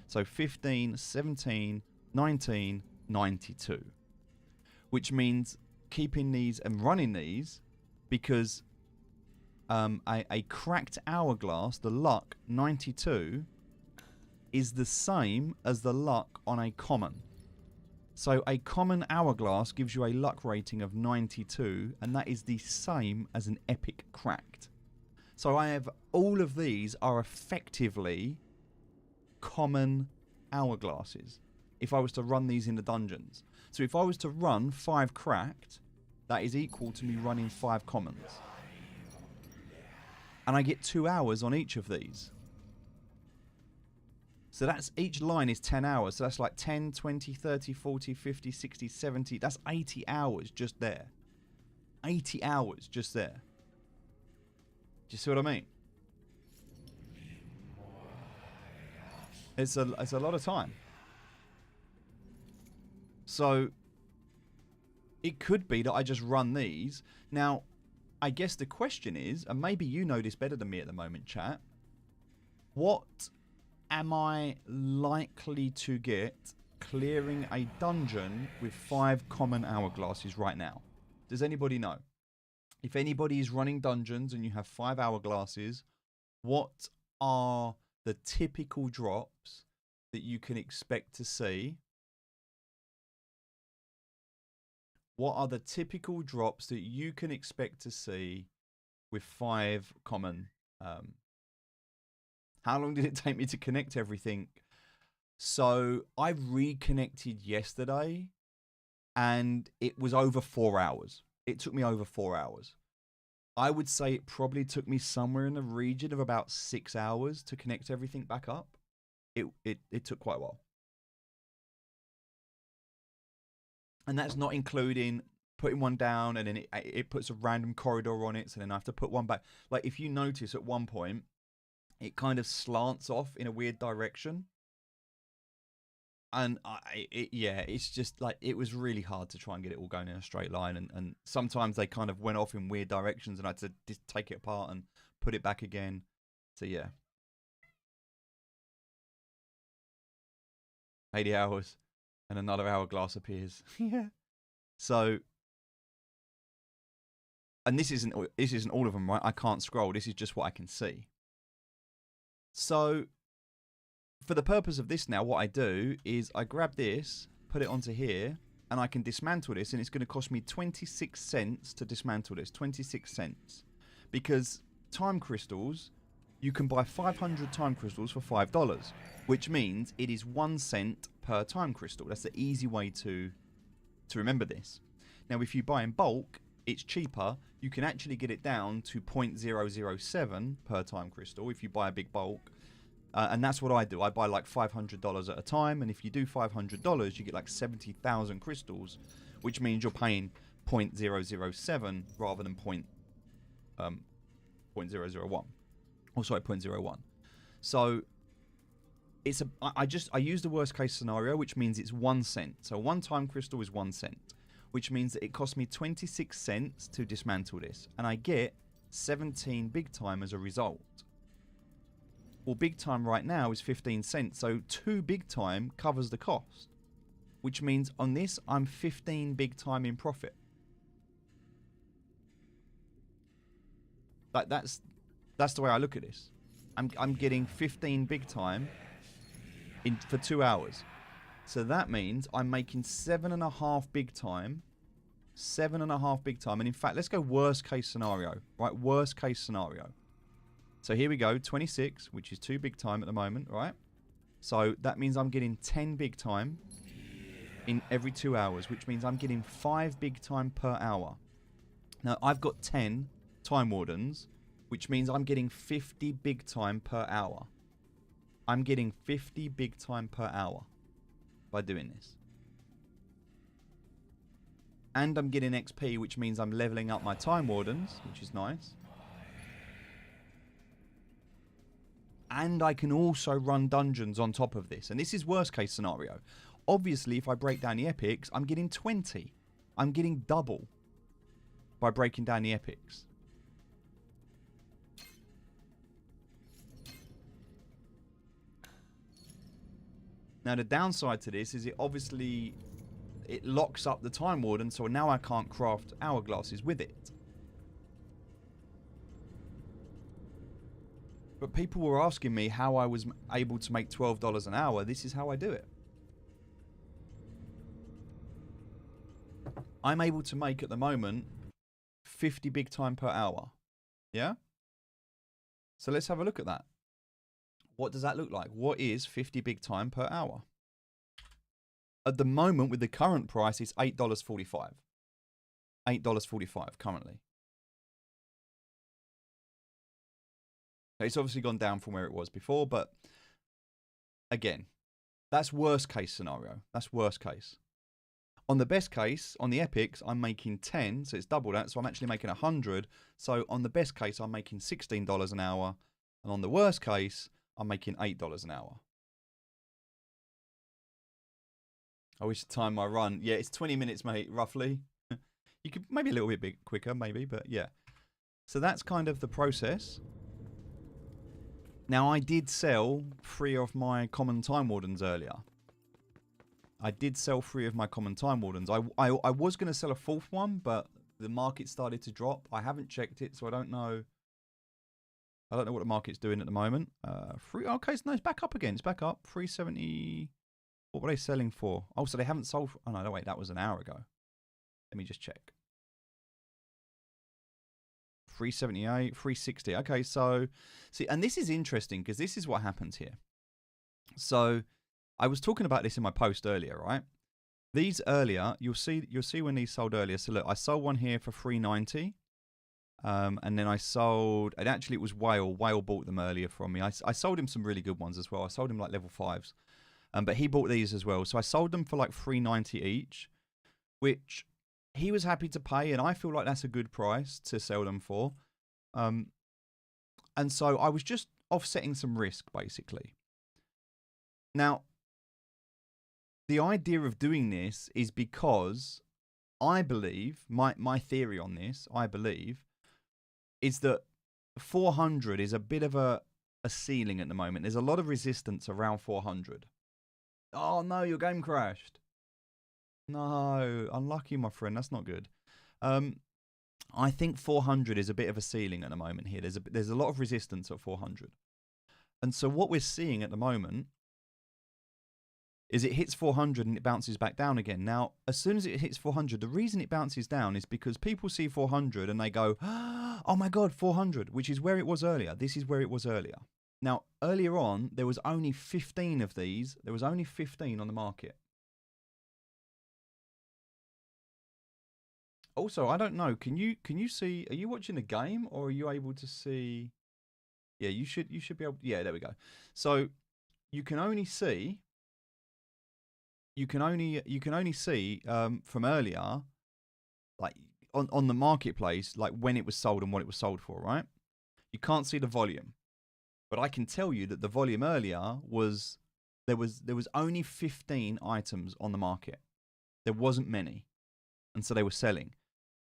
So 15, 17... 19, 92, which means keeping these and running these, because a cracked hourglass, the luck 92, is the same as the luck on a common. So a common hourglass gives you a luck rating of 92, and that is the same as an epic cracked. So I have all of these are effectively common hourglasses. If I was to run these in the dungeons. So if I was to run 5 cracked, that is equal to me running 5 commons. And I get 2 hours on each of these. So that's, each line is 10 hours. So that's like 10, 20, 30, 40, 50, 60, 70. That's 80 hours just there. 80 hours just there. Do you see what I mean? It's a lot of time. So, it could be that I just run these. Now, I guess the question is, and maybe you know this better than me at the moment, chat. What am I likely to get clearing a dungeon with 5 common hourglasses right now? Does anybody know? If anybody is running dungeons and you have 5 hourglasses, what are the typical drops that you can expect to see? What are the typical drops that you can expect to see with 5 common? How long did it take me to connect everything? So I reconnected yesterday and it was over 4 hours. It took me over 4 hours. I would say it probably took me somewhere in the region of about 6 hours to connect everything back up. It took quite a while. And that's not including putting one down and then it puts a random corridor on it. So then I have to put one back. Like if you notice at one point, it kind of slants off in a weird direction. And yeah, it's just like, it was really hard to try and get it all going in a straight line. And sometimes they kind of went off in weird directions and I had to just take it apart and put it back again. So yeah. 80 hours. And another hourglass appears. Yeah. So, and this isn't all of them, right? I can't scroll. This is just what I can see. So, for the purpose of this now, what I do is I grab this, put it onto here, and I can dismantle this, and it's going to cost me 26 cents to dismantle this. 26 cents. Because time crystals, you can buy 500 time crystals for $5, which means it is 1 cent per time crystal. That's the easy way to remember this. Now, if you buy in bulk, it's cheaper. You can actually get it down to 0.007 per time crystal if you buy a big bulk. And that's what I do. I buy like $500 at a time. And if you do $500, you get like 70,000 crystals, which means you're paying 0.007 rather than 0.001. Oh, sorry, 0.01. So it's I use the worst case scenario, which means it's 1 cent. So 1 time crystal is 1 cent, which means that it cost me 26 cents to dismantle this, and I get 17 big time as a result. Well, big time right now is 15 cents, so 2 big time covers the cost, which means on this I'm 15 big time in profit. Like that's the way I look at this. I'm getting 15 big time for 2 hours. So that means I'm making 7.5 big time. 7.5 big time. And in fact, let's go worst case scenario. Right, worst case scenario. So here we go, 26, which is 2 big time at the moment, right? So that means I'm getting 10 big time in every 2 hours, which means I'm getting 5 big time per hour. Now, I've got 10 time wardens, which means I'm getting 50 big time per hour. I'm getting 50 big time per hour by doing this. And I'm getting XP, which means I'm leveling up my time wardens, which is nice. And I can also run dungeons on top of this. And this is worst case scenario. Obviously, if I break down the epics, I'm getting 20. I'm getting double by breaking down the epics. Now, the downside to this is it locks up the time warden, so now I can't craft hourglasses with it. But people were asking me how I was able to make $12 an hour. This is how I do it. I'm able to make, at the moment, 50 big time per hour. Yeah? So let's have a look at that. What does that look like? What is 50 big time per hour? At the moment, with the current price, it's $8.45. $8.45 currently. It's obviously gone down from where it was before, but again, that's worst case scenario. That's worst case. On the best case, on the epics, I'm making 10, so it's double that, so I'm actually making 100. So on the best case, I'm making $16 an hour, and on the worst case, I'm making $8 an hour. I wish to time my run. Yeah, it's 20 minutes, mate, roughly. You could maybe a little bit quicker, maybe, but yeah. So that's kind of the process. Now, I did sell 3 of my common time wardens earlier. I did sell 3 of my common time wardens. I was going to sell a 4th one, but the market started to drop. I haven't checked it, so I don't know. I don't know what the market's doing at the moment. Okay, so no, it's back up again. It's back up. 370. What were they selling for? Oh, so they haven't sold. Oh, no, wait, that was an hour ago. Let me just check. 378, 360. Okay, so see, and this is interesting because this is what happens here. So I was talking about this in my post earlier, right? These earlier, you'll see when these sold earlier. So look, I sold one here for 390. And then I sold, and actually it was Whale. Whale bought them earlier from me. I sold him some really good ones as well. I sold him like level 5s. But he bought these as well. So I sold them for like 390 each, which he was happy to pay, and I feel like that's a good price to sell them for. And so I was just offsetting some risk, basically. Now, the idea of doing this is because I believe, my theory on this, I believe, is that 400 is a bit of a ceiling at the moment. There's a lot of resistance around 400. Oh, no, your game crashed. No, unlucky, my friend. That's not good. I think 400 is a bit of a ceiling at the moment here. There's a lot of resistance at 400. And so what we're seeing at the moment is it hits 400 and it bounces back down again. Now, as soon as it hits 400, the reason it bounces down is because people see 400 and they go, oh my God, 400, which is where it was earlier. This is where it was earlier. Now, earlier on, there was only 15 of these. There was only 15 on the market. Also, I don't know. Can you see? Are you watching a game or are you able to see? Yeah, you should be able. Yeah, there we go. So you can only see you can only see from earlier, like on the marketplace, like when it was sold and what it was sold for, right? You can't see the volume, but I can tell you that the volume earlier was there was only 15 items on the market. There wasn't many, and so they were selling.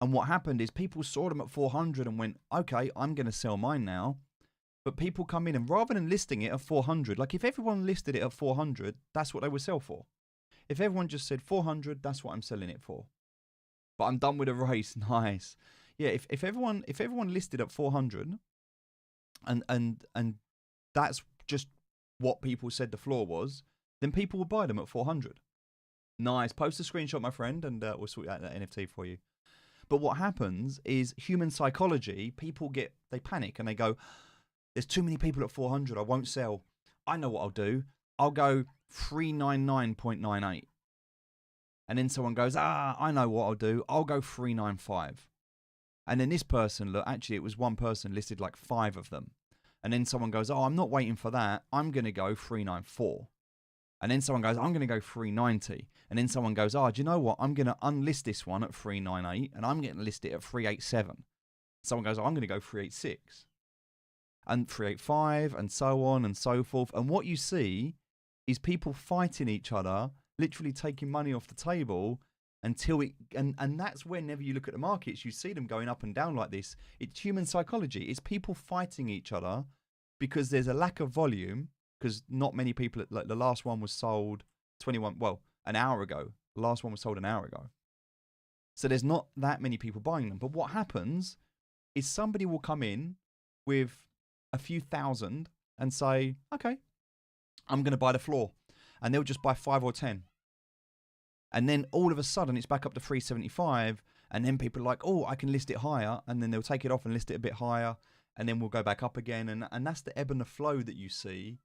And what happened is people saw them at 400 and went, okay, I'm going to sell mine now. But people come in and rather than listing it at 400, like if everyone listed it at 400, that's what they would sell for. If everyone just said 400, that's what I'm selling it for. But I'm done with the race. Nice. Yeah, if everyone listed at 400 and that's just what people said the floor was, then people would buy them at 400. Nice. Post a screenshot, my friend, and we'll sort out that NFT for you. But what happens is human psychology, they panic and they go, there's too many people at 400, I won't sell. I know what I'll do. I'll go 399.98. And then someone goes, I know what I'll do. I'll go 395. And then this person, look, actually it was one person listed like 5 of them. And then someone goes, I'm not waiting for that. I'm going to go 394. And then someone goes, I'm going to go 390. And then someone goes, do you know what? I'm going to unlist this one at 398 and I'm going to list it at 387. Someone goes, I'm going to go 386 and 385 and so on and so forth. And what you see is people fighting each other, literally taking money off the table until it, and that's whenever you look at the markets, you see them going up and down like this. It's human psychology. It's people fighting each other because there's a lack of volume. Because not many people, like the last one was sold an hour ago. The last one was sold an hour ago. So there's not that many people buying them. But what happens is somebody will come in with a few thousand and say, okay, I'm going to buy the floor. And they'll just buy 5 or 10. And then all of a sudden it's back up to 375. And then people are like, I can list it higher. And then they'll take it off and list it a bit higher. And then we'll go back up again. And that's the ebb and the flow that you see.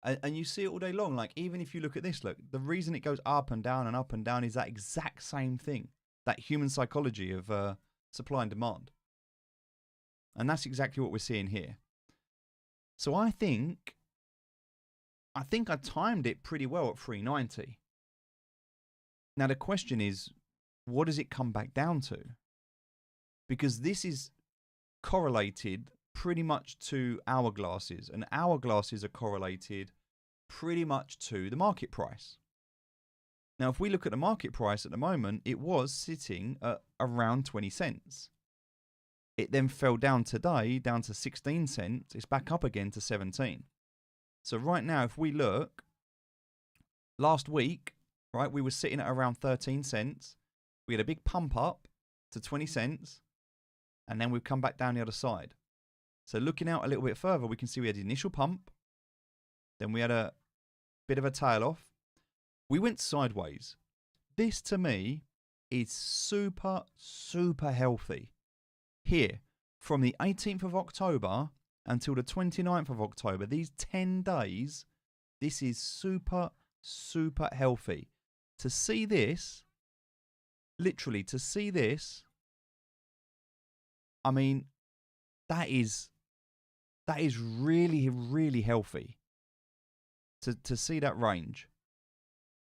And you see it all day long. Like, even if you look at this, look, the reason it goes up and down is that exact same thing. That human psychology of supply and demand. And that's exactly what we're seeing here. So I think I timed it pretty well at 390. Now the question is, what does it come back down to? Because this is correlated pretty much to hourglasses, and hourglasses are correlated pretty much to the market price. Now, if we look at the market price at the moment, it was sitting at around 20 cents. It then fell down today, down to 16 cents. It's back up again to 17. So right now, if we look, last week, right, we were sitting at around 13 cents. We had a big pump up to 20 cents, and then we've come back down the other side. So looking out a little bit further, we can see we had the initial pump. Then we had a bit of a tail off. We went sideways. This, to me, is super, super healthy. Here, from the 18th of October until the 29th of October, these 10 days, this is super, super healthy. To see this, literally to see this, I mean, that is really, really healthy. To see that range.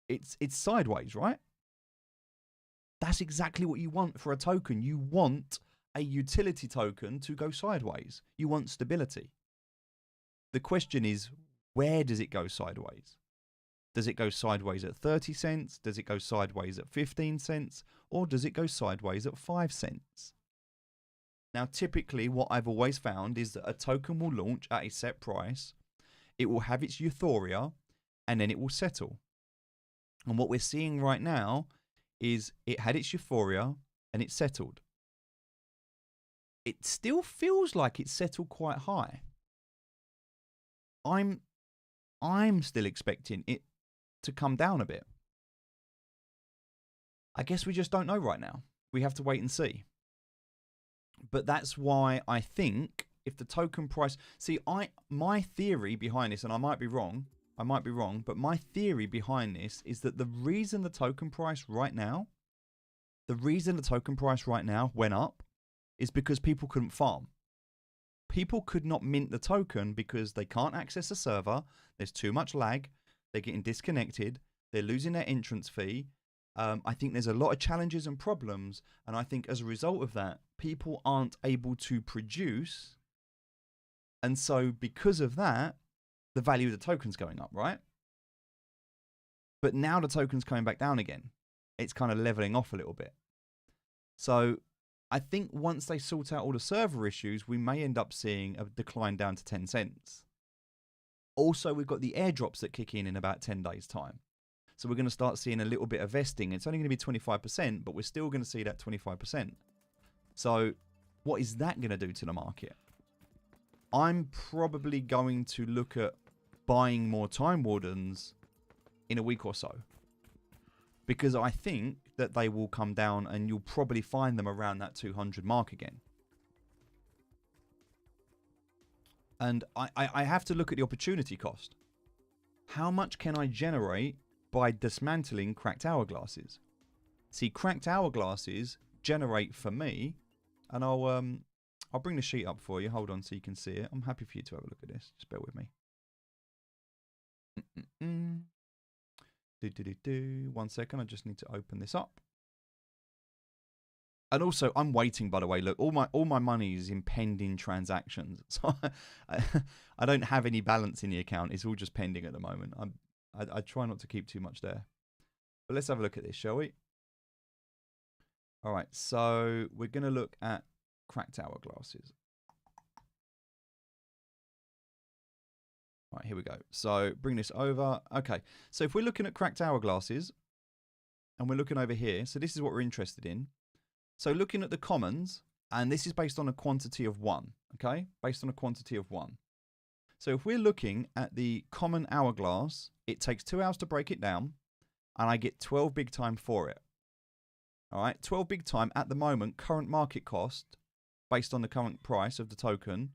It's sideways, right? That's exactly what you want for a token. You want a utility token to go sideways. You want stability. The question is, where does it go sideways? Does it go sideways at 30 cents? Does it go sideways at 15 cents? Or does it go sideways at 5 cents? Now, typically, what I've always found is that a token will launch at a set price. It will have its euphoria, and then it will settle. And what we're seeing right now is it had its euphoria, and it settled. It still feels like it's settled quite high. I'm still expecting it to come down a bit. I guess we just don't know right now. We have to wait and see. But that's why I think if the token price... See, my theory behind this, and I might be wrong, but my theory behind this is that the reason the token price right now The reason the token price right now went up is because people couldn't farm. People could not mint the token because they can't access the server. There's too much lag. They're getting disconnected. They're losing their entrance fee. I think there's a lot of challenges and problems. And I think as a result of that, people aren't able to produce. And so because of that, the value of the token's going up, right? But now the token's coming back down again. It's kind of leveling off a little bit. So I think once they sort out all the server issues, we may end up seeing a decline down to 10 cents. Also, we've got the airdrops that kick in about 10 days' time. So we're going to start seeing a little bit of vesting. It's only going to be 25%, but we're still going to see that 25%. So what is that going to do to the market? I'm probably going to look at buying more Time Wardens in a week or so, because I think that they will come down and you'll probably find them around that 200 mark again. And I have to look at the opportunity cost. How much can I generate by dismantling cracked hourglasses? See, cracked hourglasses generate for me, and I'll bring the sheet up for you. Hold on so you can see it. I'm happy for you to have a look at this. Just bear with me. 1 second. I just need to open this up. And also, I'm waiting, by the way. Look, all my money is in pending transactions. So I don't have any balance in the account. It's all just pending at the moment. I try not to keep too much there. But let's have a look at this, shall we? All right, so we're going to look at cracked hourglasses. All right, here we go. So bring this over. Okay, so if we're looking at cracked hourglasses, and we're looking over here, so this is what we're interested in. So looking at the commons, and this is based on a quantity of 1, okay? Based on a quantity of 1. So if we're looking at the common hourglass, it takes 2 hours to break it down, and I get 12 big time for it. All right, 12 big time at the moment, current market cost, based on the current price of the token.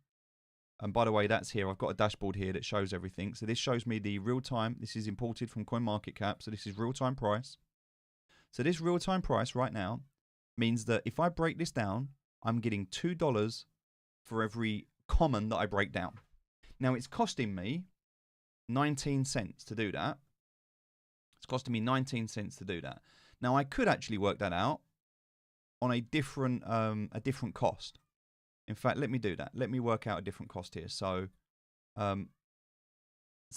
And by the way, that's here. I've got a dashboard here that shows everything. So this shows me the real time. This is imported from CoinMarketCap. So this is real time price. So this real time price right now means that if I break this down, I'm getting $2 for every common that I break down. Now it's costing me 19 cents to do that. It's costing me 19 cents to do that. Now I could actually work that out on a different cost. In fact, let me do that. Let me work out a different cost here. So, so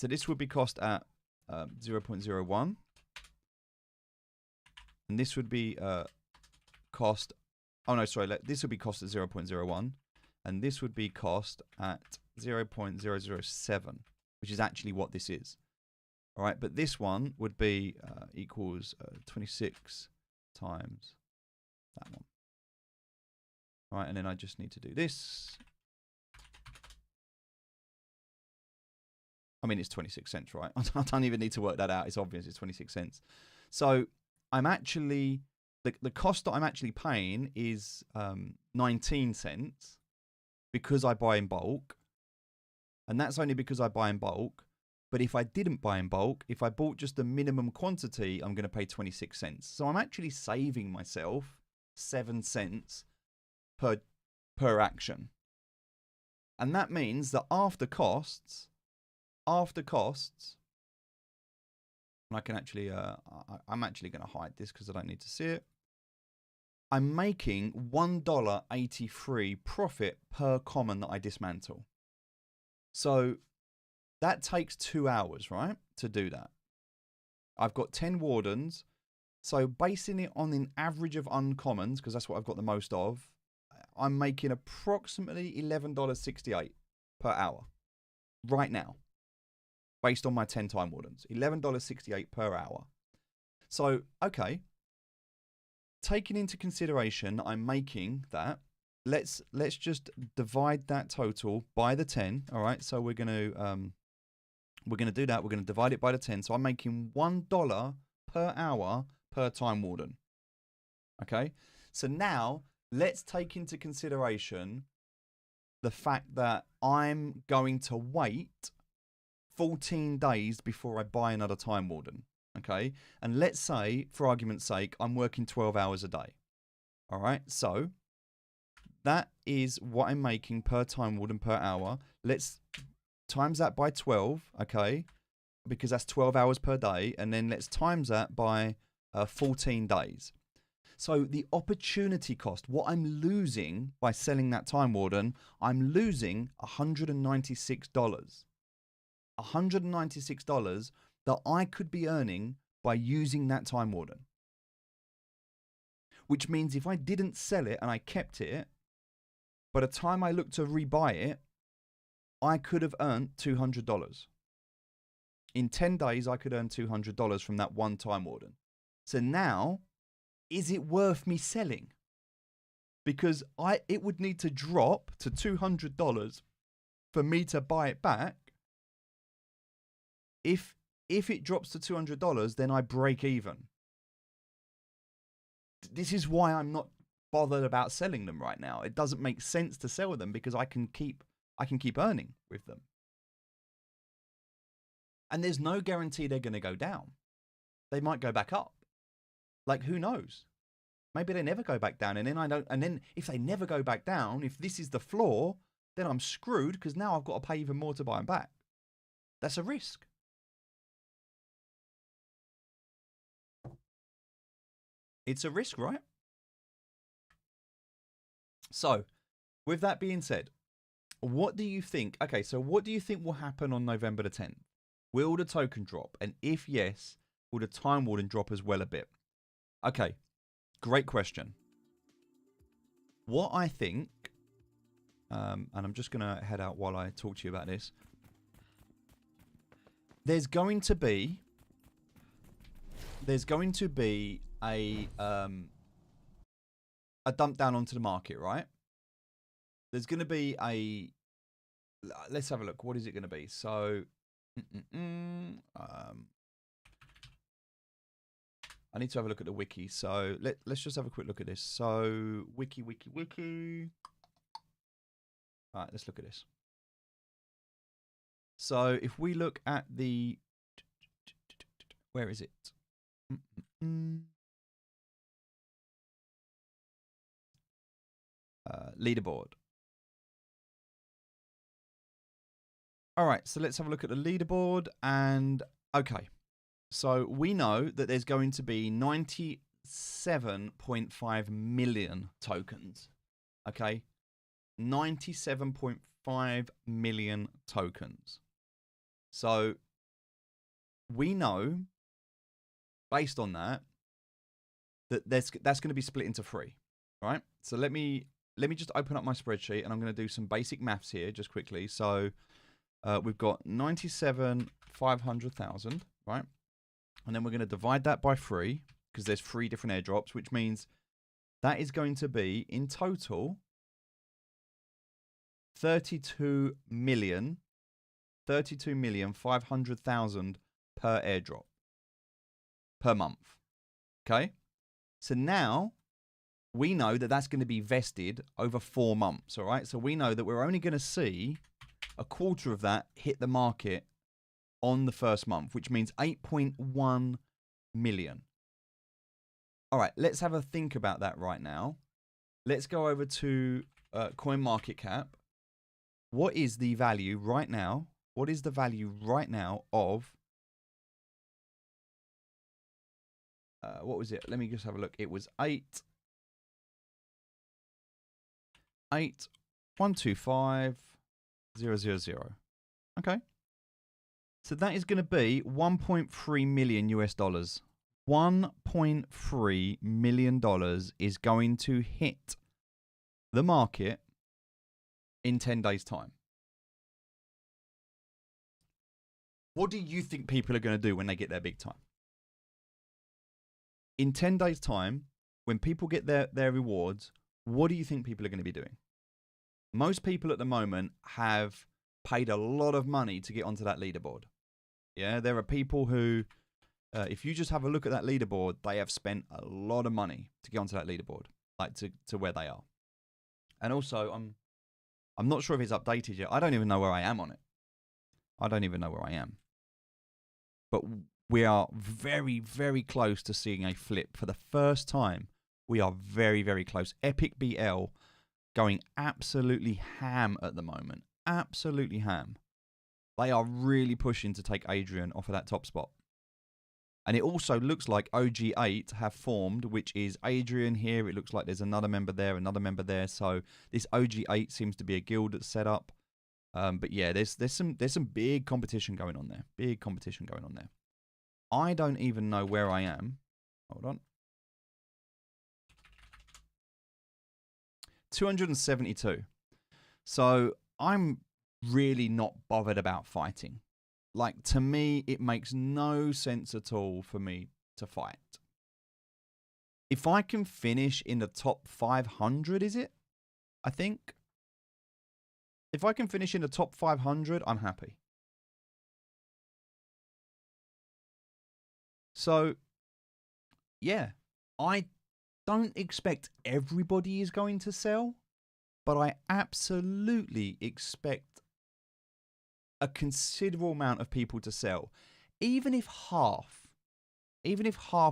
this would be cost at 0.01, and this would be cost. Oh no, sorry. This would be cost at 0.01, and this would be cost at 0.007, which is actually what this is. All right, but this one would be equals 26 times that one. All right, and then I just need to do this. I mean, it's 26 cents, right? I don't even need to work that out. It's obvious it's 26 cents. So I'm actually, the cost that I'm actually paying is 19 cents because I buy in bulk. And that's only because I buy in bulk. But if I didn't buy in bulk, if I bought just the minimum quantity, I'm going to pay 26 cents. So I'm actually saving myself 7 cents per action. And that means that after costs, and I can actually, I'm actually going to hide this because I don't need to see it. I'm making $1.83 profit per common that I dismantle. So that takes 2 hours, right, to do that. I've got 10 wardens. So basing it on an average of uncommons, because that's what I've got the most of, I'm making approximately $11.68 per hour right now, based on my 10 time wardens. $11.68 per hour. So, okay, taking into consideration I'm making that, let's just divide that total by the 10. All right, so we're going to do that. We're going to divide it by the 10. So I'm making $1 per hour per time warden. Okay, so now let's take into consideration the fact that I'm going to wait 14 days before I buy another time warden. Okay, and let's say, for argument's sake, I'm working 12 hours a day. All right, so that is what I'm making per time warden per hour. Let's times that by 12, okay? Because that's 12 hours per day. And then let's times that by 14 days. So the opportunity cost, what I'm losing by selling that time warden, I'm losing $196. $196 that I could be earning by using that time warden. Which means if I didn't sell it and I kept it, by the time I look to rebuy it, I could have earned $200. In 10 days, I could earn $200 from that one time warden. So now, is it worth me selling? Because it would need to drop to $200 for me to buy it back. If it drops to $200, then I break even. This is why I'm not bothered about selling them right now. It doesn't make sense to sell them because I can keep earning with them. And there's no guarantee they're going to go down. They might go back up. Like, who knows? Maybe they never go back down. And then if they never go back down, if this is the floor, then I'm screwed because now I've got to pay even more to buy them back. That's a risk. It's a risk, right? So, with that being said, what do you think? Okay, so what do you think will happen on November the 10th? Will the token drop? And if yes, will the time warden drop as well a bit? Okay, great question. What I think, and I'm just going to head out while I talk to you about this. There's going to be a dump down onto the market, right? There's going to be let's have a look. What is it going to be? So, I need to have a look at the wiki. So let's just have a quick look at this. So wiki. All right, let's look at this. So if we look at the, where is it? Leaderboard. All right, so let's have a look at the leaderboard. And okay, so we know that there's going to be 97.5 million tokens. Okay, 97.5 million tokens. So we know, based on that, that that's going to be split into three, right? So let me just open up my spreadsheet and I'm going to do some basic maths here just quickly. So we've got 97,500,000, right? And then we're going to divide that by 3 because there's 3 different airdrops, which means that is going to be in total 32,500,000 per airdrop per month. Okay? So now we know that that's going to be vested over 4 months, all right? So we know that we're only going to see a quarter of that hit the market on the first month, which means 8.1 million. All right, let's have a think about that right now. Let's go over to CoinMarketCap. What is the value right now? What is the value right now of, what was it? Let me just have a look. It was 8,125,000. Okay. So that is going to be 1.3 million US dollars. $1.3 million is going to hit the market in 10 days' time. What do you think people are going to do when they get their big time? In 10 days' time, when people get their rewards, what do you think people are going to be doing? Most people at the moment have paid a lot of money to get onto that leaderboard. Yeah, there are people who, if you just have a look at that leaderboard, they have spent a lot of money to get onto that leaderboard, like to where they are. And also, I'm not sure if it's updated yet. I don't even know where I am on it. I don't even know where I am. But we are very, very close to seeing a flip for the first time. We are very, very close. Epic BL going absolutely ham at the moment. Absolutely ham. They are really pushing to take Adrian off of that top spot. And it also looks like OG8 have formed, which is Adrian here. It looks like there's another member there, another member there. So this OG8 seems to be a guild that's set up. But yeah, there's some big competition going on there. Big competition going on there. I don't even know where I am. Hold on. 272. So I'm really not bothered about fighting. Like, to me, it makes no sense at all for me to fight. If I can finish in the top 500, is it? I think. If I can finish in the top 500, I'm happy. So, yeah, I don't expect everybody is going to sell, but I absolutely expect a considerable amount of people to sell. Even if half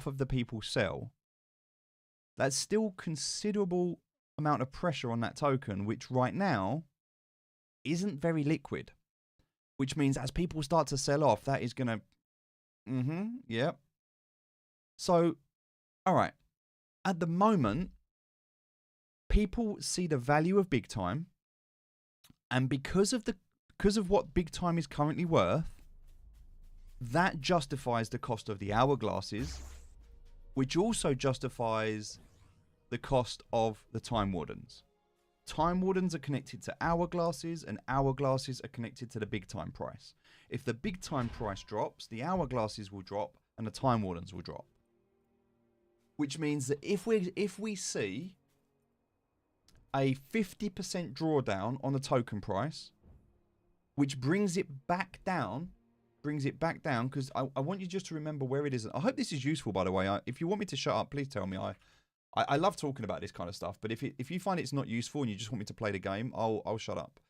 of the people sell, that's still considerable amount of pressure on that token, which right now isn't very liquid. Which means as people start to sell off, that is going to... Yep. So, all right. At the moment, people see the value of BIGTIME, and because of what BIGTIME is currently worth, that justifies the cost of the hourglasses, which also justifies the cost of the Time Wardens. Time Wardens are connected to hourglasses, and hourglasses are connected to the BIGTIME price. If the BIGTIME price drops, the hourglasses will drop, and the Time Wardens will drop. Which means that if we see a 50% drawdown on the token price, which brings it back down, because I want you just to remember where it is. I hope this is useful, by the way. If you want me to shut up, please tell me. I love talking about this kind of stuff, but if you find it's not useful and you just want me to play the game, I'll shut up.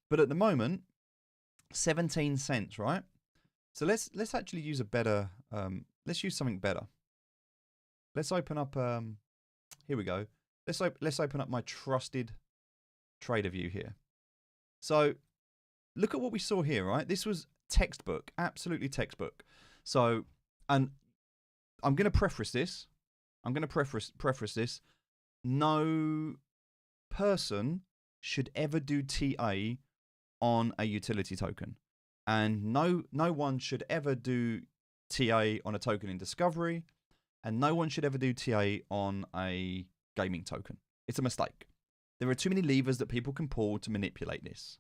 But at the moment, 17 cents, right? So let's actually use a better, let's use something better. Let's open up, here we go. Let's open up my trusted trader view here. So look at what we saw here, right? This was textbook, absolutely textbook. So, and I'm going to preface this. Preface this. No person should ever do TA on a utility token. And no one should ever do TA on a token in Discovery. And no one should ever do TA on a gaming token. It's a mistake. There are too many levers that people can pull to manipulate this.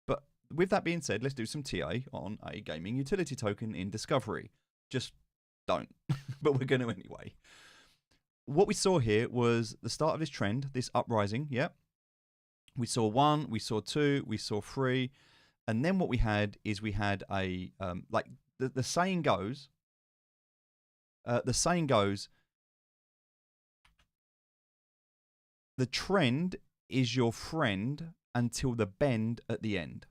But with that being said, let's do some TA on a gaming utility token in Discovery. Just don't. But we're going to anyway. What we saw here was the start of this trend, this uprising. Yep. We saw 1, we saw 2, we saw 3. And then what we had is we had a, like the saying goes, the trend is your friend until the bend at the end.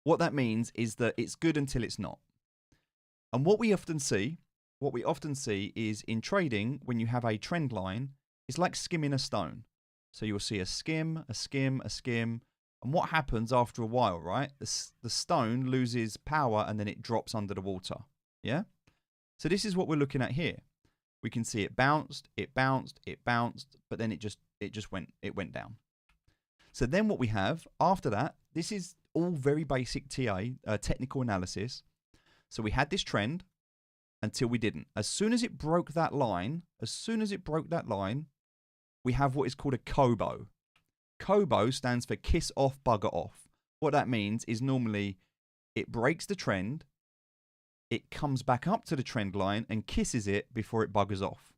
What that means is that it's good until it's not. And what we often see is in trading, when you have a trend line, it's like skimming a stone. So you'll see a skim, a skim, a skim. And what happens after a while, right? The stone loses power and then it drops under the water. Yeah? So this is what we're looking at here. We can see it bounced, but then it went down. So then what we have after that, this is all very basic TA, technical analysis. So we had this trend until we didn't. As soon as it broke that line, we have what is called a Kobo. Kobo stands for kiss off, bugger off. What that means is normally it breaks the trend, it comes back up to the trend line and kisses it before it buggers off.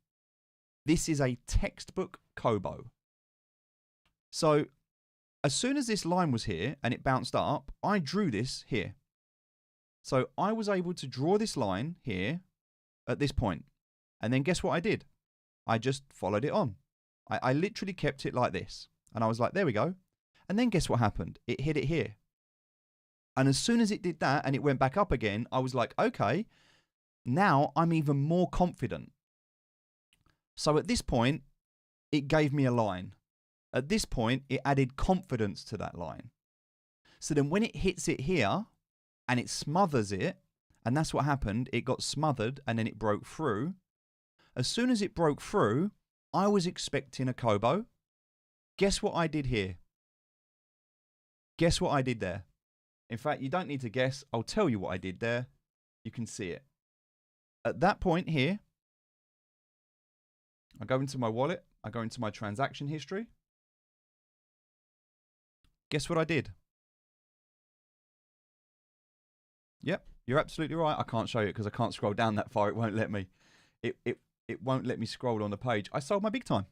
This is a textbook Kobo. So as soon as this line was here and it bounced up, I drew this here. So I was able to draw this line here at this point. And then guess what I did? I just followed it on. I literally kept it like this. And I was like, there we go. And then guess what happened? It hit it here. And as soon as it did that and it went back up again, I was like, okay, now I'm even more confident. So at this point, it gave me a line. At this point, it added confidence to that line. So then when it hits it here and it smothers it, and that's what happened, it got smothered and then it broke through. As soon as it broke through, I was expecting a Kobo. Guess what I did here? Guess what I did there? In fact, you don't need to guess. I'll tell you what I did there. You can see it. At that point here, I go into my wallet. I go into my transaction history. Guess what I did? Yep, you're absolutely right. I can't show you it because I can't scroll down that far. It won't let me. It won't let me scroll on the page. I sold my big time.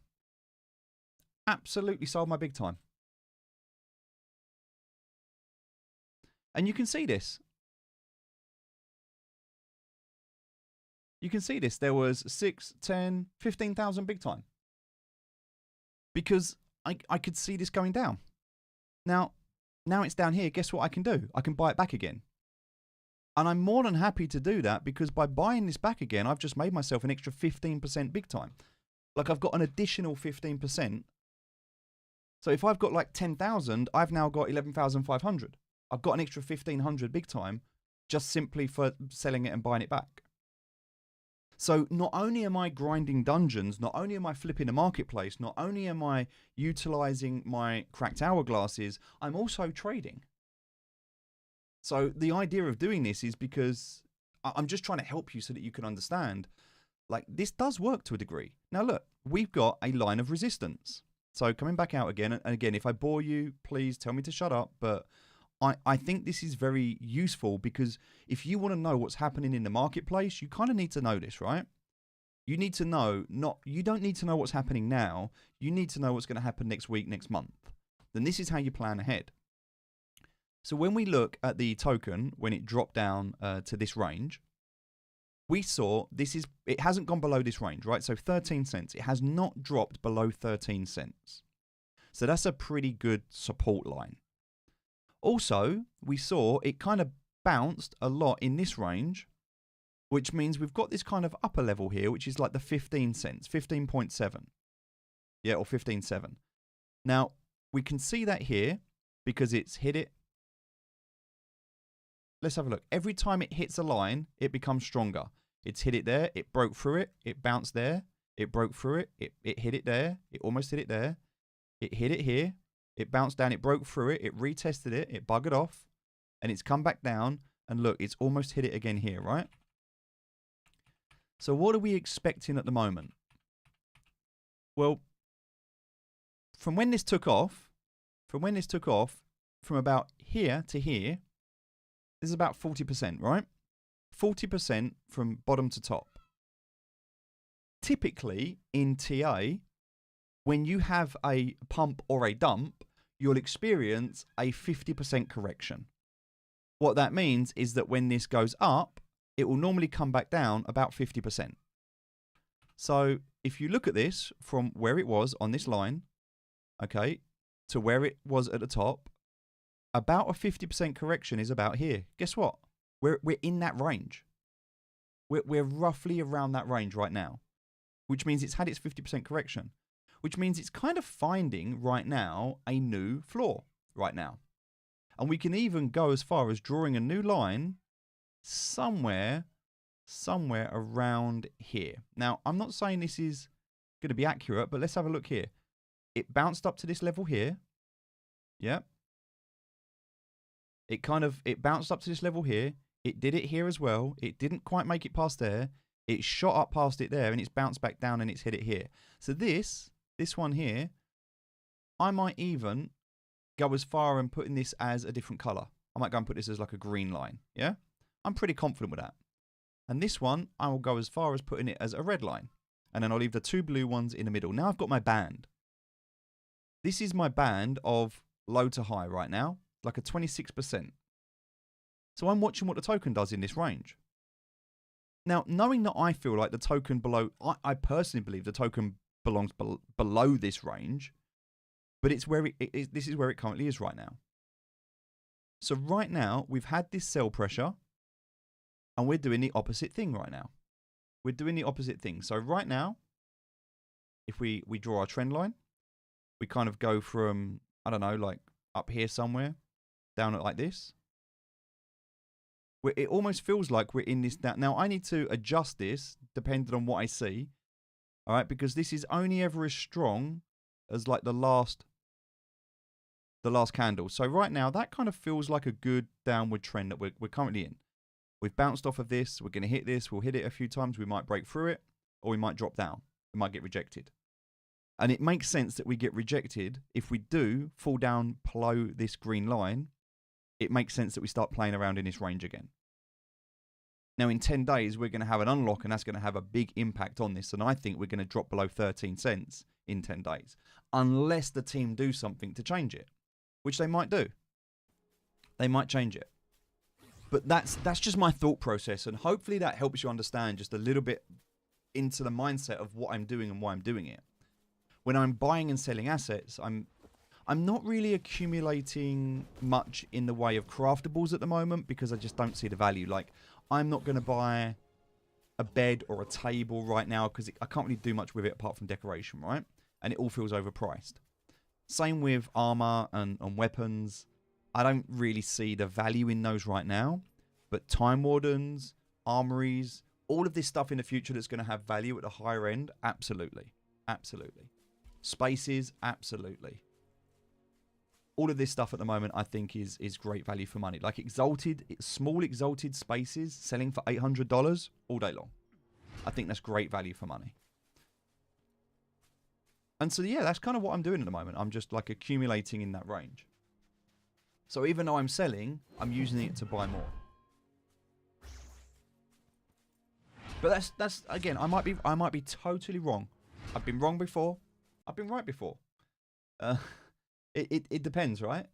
Absolutely sold my big time. And you can see this. You can see this. There was 6, 10, 15,000 big time. Because I could see this going down. Now it's down here. Guess what I can do? I can buy it back again. And I'm more than happy to do that because by buying this back again, I've just made myself an extra 15% big time. Like I've got an additional 15%. So if I've got like 10,000, I've now got 11,500. I've got an extra 1,500 big time just simply for selling it and buying it back. So not only am I grinding dungeons, not only am I flipping a marketplace, not only am I utilizing my cracked hourglasses, I'm also trading. So the idea of doing this is because I'm just trying to help you so that you can understand, like this does work to a degree. Now look, we've got a line of resistance. So coming back out again, and again, if I bore you, please tell me to shut up. But I think this is very useful because if you want to know what's happening in the marketplace, you kind of need to know this, right? You need to know, you don't need to know what's happening now. You need to know what's going to happen next week, next month. Then this is how you plan ahead. So when we look at the token, when it dropped down to this range, we saw it hasn't gone below this range, right? So 13 cents. It has not dropped below 13 cents. So that's a pretty good support line. Also, we saw it kind of bounced a lot in this range, which means we've got this kind of upper level here, which is like the 15 cents, 15.7. Yeah, or 15.7. Now, we can see that here because it's hit it. Let's have a look. Every time it hits a line, it becomes stronger. It's hit it there. It broke through it. It bounced there. It broke through it. It hit it there. It almost hit it there. It hit it here. It bounced down. It broke through it. It retested it. It buggered off. And it's come back down. And look, it's almost hit it again here, right? So what are we expecting at the moment? Well, from when this took off, from about here to here, this is about 40%, right? 40% from bottom to top. Typically, in TA, when you have a pump or a dump, you'll experience a 50% correction. What that means is that when this goes up, it will normally come back down about 50%. So if you look at this from where it was on this line, okay, to where it was at the top, about a 50% correction is about here. Guess what? We're in that range. We're roughly around that range right now, which means it's had its 50% correction, which means it's kind of finding right now a new floor right now. And we can even go as far as drawing a new line somewhere around here. Now, I'm not saying this is going to be accurate, but let's have a look here. It bounced up to this level here. Yep. It bounced up to this level here. It did it here as well. It didn't quite make it past there. It shot up past it there and it's bounced back down and it's hit it here. So this one here, I might even go as far and putting this as a different color. I might go and put this as like a green line. Yeah. I'm pretty confident with that. And this one, I will go as far as putting it as a red line. And then I'll leave the two blue ones in the middle. Now I've got my band. This is my band of low to high right now, like a 26%. So I'm watching what the token does in this range. Now, knowing that I feel like the token below, I personally believe the token belongs below this range, but it's where this is where it currently is right now. So right now, we've had this sell pressure, and we're doing the opposite thing right now. We're doing the opposite thing. So right now, if we draw our trend line, we kind of go from, I don't know, like up here somewhere, down at like this. It almost feels like we're in this. Now, I need to adjust this depending on what I see. All right, because this is only ever as strong as like the last candle. So right now, that kind of feels like a good downward trend that we're currently in. We've bounced off of this. We're going to hit this. We'll hit it a few times. We might break through it, or we might drop down. We might get rejected. And it makes sense that we get rejected. If we do fall down below this green line, it makes sense that we start playing around in this range again. Now, in 10 days, we're going to have an unlock, and that's going to have a big impact on this. And I think we're going to drop below 13 cents in 10 days, unless the team do something to change it, which they might do. They might change it. But that's just my thought process, and hopefully that helps you understand just a little bit into the mindset of what I'm doing and why I'm doing it. When I'm buying and selling assets, I'm not really accumulating much in the way of craftables at the moment because I just don't see the value. Like, I'm not going to buy a bed or a table right now because I can't really do much with it apart from decoration, right? And it all feels overpriced. Same with armor and weapons. I don't really see the value in those right now. But Time Wardens, armories, all of this stuff in the future that's going to have value at the higher end, absolutely. Absolutely. Spaces, absolutely. All of this stuff at the moment, I think, is great value for money. Like small exalted spaces selling for $800 all day long. I think that's great value for money. And so, yeah, that's kind of what I'm doing at the moment. I'm just like accumulating in that range. So even though I'm selling, I'm using it to buy more. But that's again, I might be totally wrong. I've been wrong before. I've been right before. It depends, right?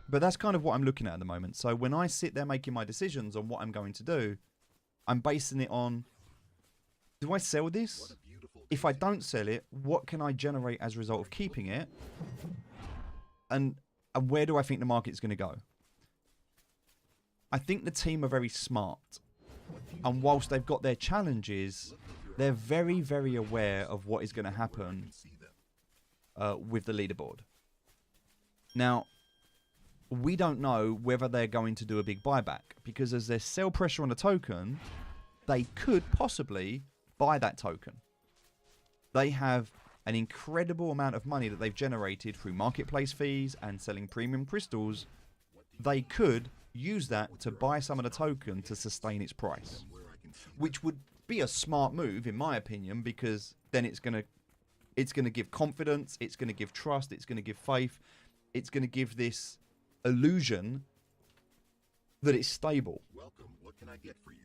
But that's kind of what I'm looking at the moment. So when I sit there making my decisions on what I'm going to do, I'm basing it on, do I sell this? If I don't sell it, what can I generate as a result of keeping it? And where do I think the market's going to go? I think the team are very smart. And whilst they've got their challenges, they're very, very aware of what is going to happen with the leaderboard. Now, we don't know whether they're going to do a big buyback because as there's sell pressure on the token, they could possibly buy that token. They have an incredible amount of money that they've generated through marketplace fees and selling premium crystals. They could use that to buy some of the token to sustain its price, which would be a smart move in my opinion, because then it's going to give confidence, it's going to give trust, it's going to give faith, it's going to give this illusion that it's stable. Welcome. What can I get for you?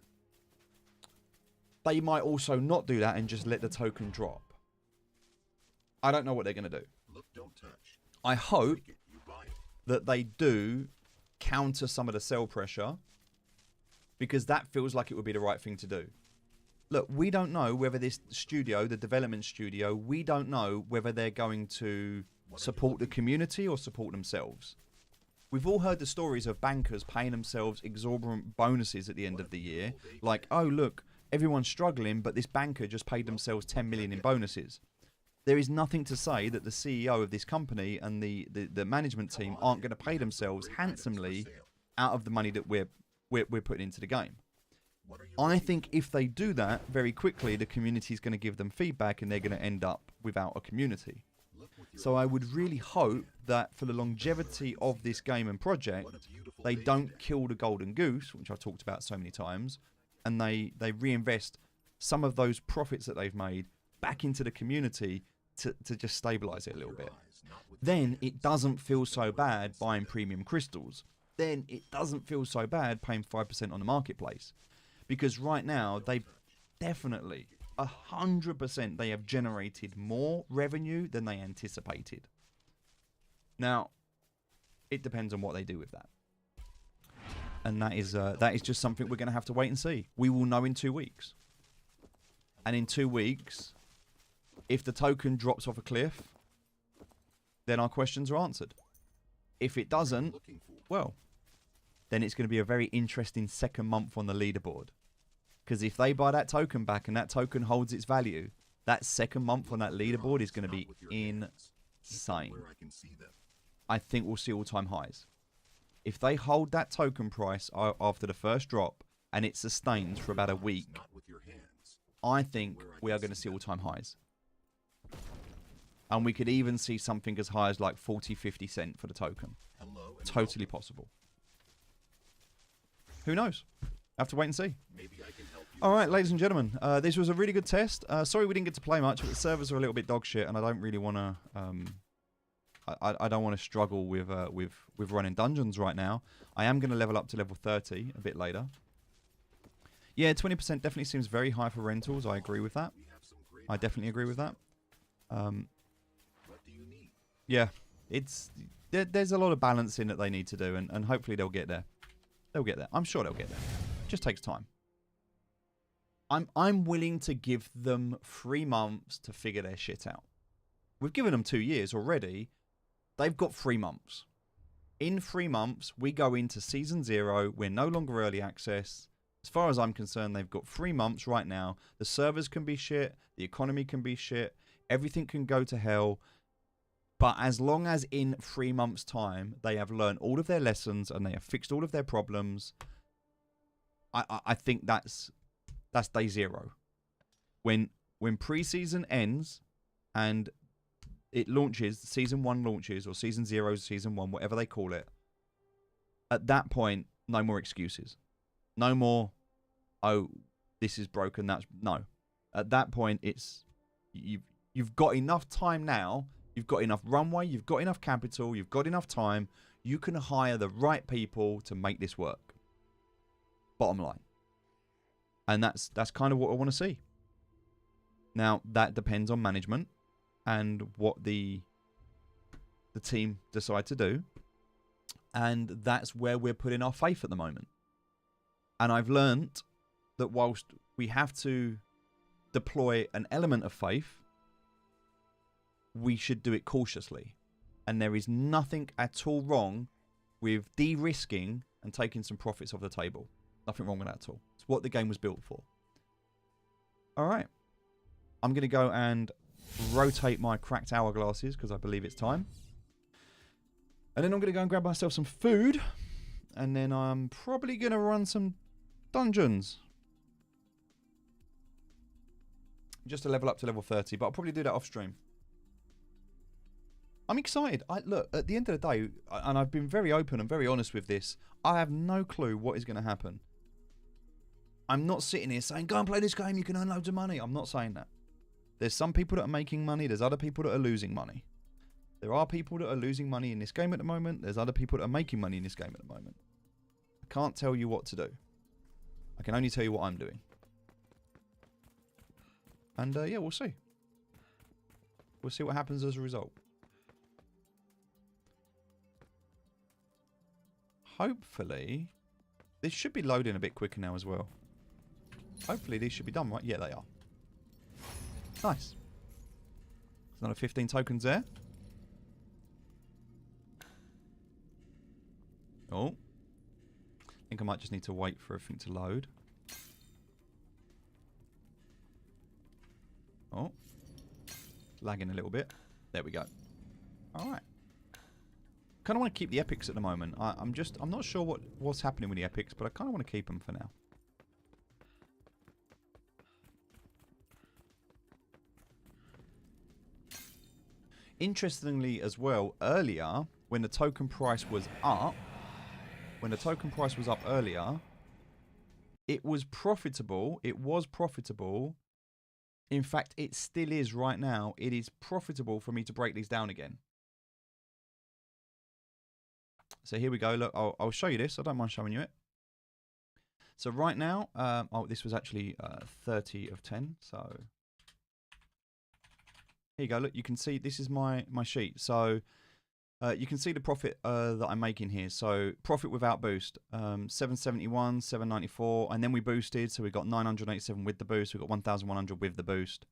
They might also not do that and just let the token drop. I don't know what they're going to do. Look, don't touch. I hope Take it, you buy it. that they do counter some of the sell pressure, because that feels like it would be the right thing to do. Look, we don't know whether this studio, the development studio, we don't know whether they're going to support the community or support themselves. We've all heard the stories of bankers paying themselves exorbitant bonuses at the end of the year. Like, oh, look, everyone's struggling, but this banker just paid themselves 10 million in bonuses. There is nothing to say that the CEO of this company and the management team aren't going to pay themselves handsomely out of the money that we're putting into the game. I think if they do that very quickly, the community is going to give them feedback and they're going to end up without a community. So I would really hope that for the longevity of this game and project, they don't kill the golden goose, which I've talked about so many times, and they reinvest some of those profits that they've made back into the community to just stabilize it a little bit. Then it doesn't feel so bad buying premium crystals. Then it doesn't feel so bad paying 5% on the marketplace. Because right now, they've definitely, 100%, they have generated more revenue than they anticipated. Now, it depends on what they do with that. And that is just something we're going to have to wait and see. We will know in 2 weeks. And in 2 weeks, if the token drops off a cliff, then our questions are answered. If it doesn't, well, then it's going to be a very interesting second month on the leaderboard. Because if they buy that token back and that token holds its value, That second month on that leaderboard is going to be insane. Where I can see them. I think we'll see all-time highs. If they hold that token price after the first drop and it sustains for about a week, Not with your hands. I think we are going to see all-time highs. And we could even see something as high as like 40, 50 cent for the token. Hello and Totally possible. Who knows? Have to wait and see. maybe I can help you. All right, ladies and gentlemen, this was a really good test. Sorry we didn't get to play much, but the servers are a little bit dog shit, and I don't really want to. I don't want to struggle with running dungeons right now. I am going to level up to level 30 a bit later. Yeah, 20% definitely seems very high for rentals. I agree with that. We have some great I definitely agree with that. What do you need? Yeah, there's a lot of balancing that they need to do, and hopefully they'll get there. They'll get there. I'm sure they'll get there. It just takes time. I'm willing to give them 3 months to figure their shit out. We've given them 2 years already. They've got 3 months. In 3 months, we go into Season 0. We're no longer early access. As far as I'm concerned, they've got 3 months right now. The servers can be shit. The economy can be shit. Everything can go to hell. But as long as in 3 months' time, they have learned all of their lessons and they have fixed all of their problems, I think that's day 0. When pre-season ends and it launches, Season 1 launches, or Season 0, Season 1, whatever they call it, at that point, no more excuses. No more, oh, this is broken, that's... No. At that point, it's... You've got enough time now, you've got enough runway, you've got enough capital, you've got enough time, you can hire the right people to make this work. Bottom line. And that's kind of what I want to see. Now, that depends on management and what the team decide to do. And that's where we're putting our faith at the moment. And I've learnt that whilst we have to deploy an element of faith, we should do it cautiously. And there is nothing at all wrong with de-risking and taking some profits off the table. Nothing wrong with that at all. It's what the game was built for. All right. I'm going to go and rotate my cracked hourglasses because I believe it's time. And then I'm going to go and grab myself some food. And then I'm probably going to run some dungeons. Just to level up to level 30. But I'll probably do that off stream. I'm excited. Look, at the end of the day, and I've been very open and very honest with this, I have no clue what is going to happen. I'm not sitting here saying, go and play this game, you can earn loads of money. I'm not saying that. There's some people that are making money. There's other people that are losing money. There are people that are losing money in this game at the moment. There's other people that are making money in this game at the moment. I can't tell you what to do. I can only tell you what I'm doing. And yeah, we'll see. We'll see what happens as a result. Hopefully, this should be loading a bit quicker now as well. Hopefully these should be done, right? Yeah, they are. Nice. There's another 15 tokens there. Oh. I think I might just need to wait for everything to load. Oh. Lagging a little bit. There we go. Alright. Kind of want to keep the epics at the moment. I'm not sure what's happening with the epics, but I kind of want to keep them for now. Interestingly as well, earlier, when the token price was up, earlier, it was profitable. It was profitable. In fact, it still is right now. It is profitable for me to break these down again. So here we go. Look, I'll show you this. I don't mind showing you it. So right now, oh, this was actually 30 of 10. So here you go. Look, you can see this is my sheet. So you can see the profit that I'm making here. So profit without boost, 771, 794, and then we boosted. So we got 987 with the boost. We got 1,100 with the boost.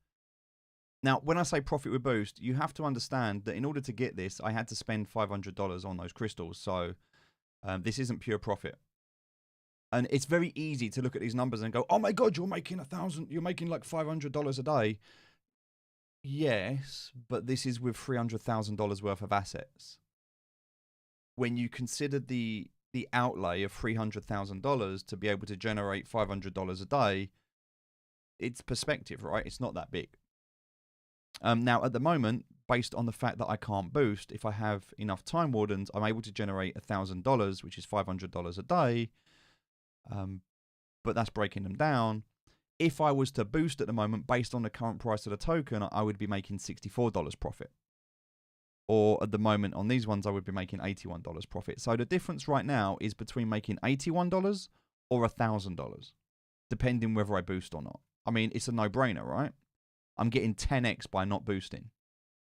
Now, when I say profit with boost, you have to understand that in order to get this, I had to spend $500 on those crystals. So this isn't pure profit. And it's very easy to look at these numbers and go, oh my God, you're making $1,000, you're making like $500 a day. Yes, but this is with $300,000 worth of assets. When you consider the outlay of $300,000 to be able to generate $500 a day, it's perspective, right? It's not that big. Now, at the moment, based on the fact that I can't boost, if I have enough Time Wardens, I'm able to generate $1,000, which is $500 a day. But that's breaking them down. If I was to boost at the moment, based on the current price of the token, I would be making $64 profit. Or at the moment on these ones, I would be making $81 profit. So the difference right now is between making $81 or $1,000, depending whether I boost or not. I mean, it's a no-brainer, right? I'm getting 10x by not boosting.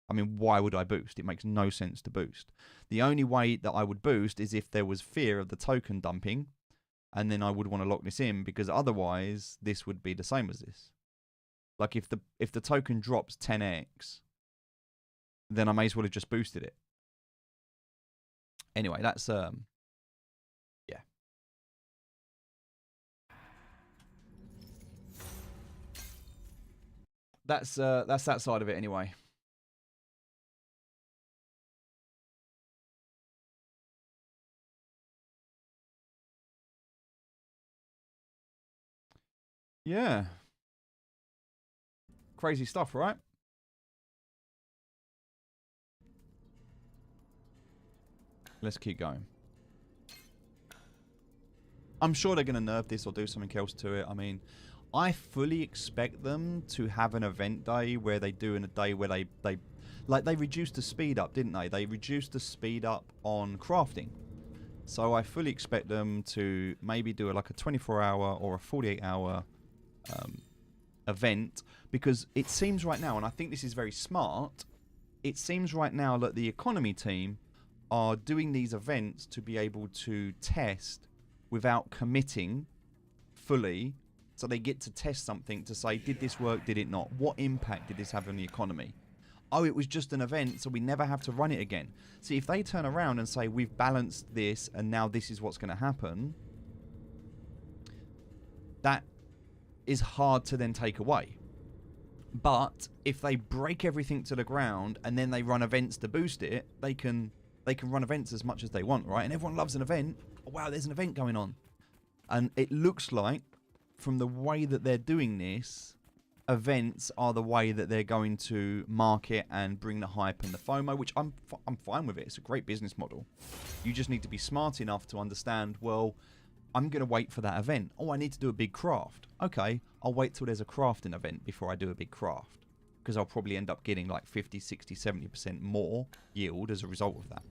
I mean, why would I boost? It makes no sense to boost. The only way that I would boost is if there was fear of the token dumping, and then I would want to lock this in, because otherwise this would be the same as this. Like if the token drops 10x, then I may as well have just boosted it. Anyway, that's yeah. That's that side of it anyway. Yeah. Crazy stuff, right? Let's keep going. I'm sure they're going to nerf this or do something else to it. I mean, I fully expect them to have an event day where they do in a day where they like they reduced the speed up, didn't they? They reduced the speed up on crafting. So I fully expect them to maybe do like a 24-hour or a 48-hour event, because it seems right now, and I think this is very smart, it seems right now that the economy team are doing these events to be able to test without committing fully. So they get to test something to say, did this work, did it not? What impact did this have on the economy? Oh, it was just an event, so we never have to run it again. See, if they turn around and say, we've balanced this, and now this is what's going to happen, that is hard to then take away. But if they break everything to the ground and then they run events to boost it, they can run events as much as they want, right? And everyone loves an event. Oh, wow, there's an event going on. And it looks like, from the way that they're doing this, events are the way that they're going to market and bring the hype and the FOMO, which I'm fine with it. It's a great business model. You just need to be smart enough to understand, well, I'm going to wait for that event. Oh, I need to do a big craft. Okay, I'll wait till there's a crafting event before I do a big craft, because I'll probably end up getting like 50, 60, 70% more yield as a result of that.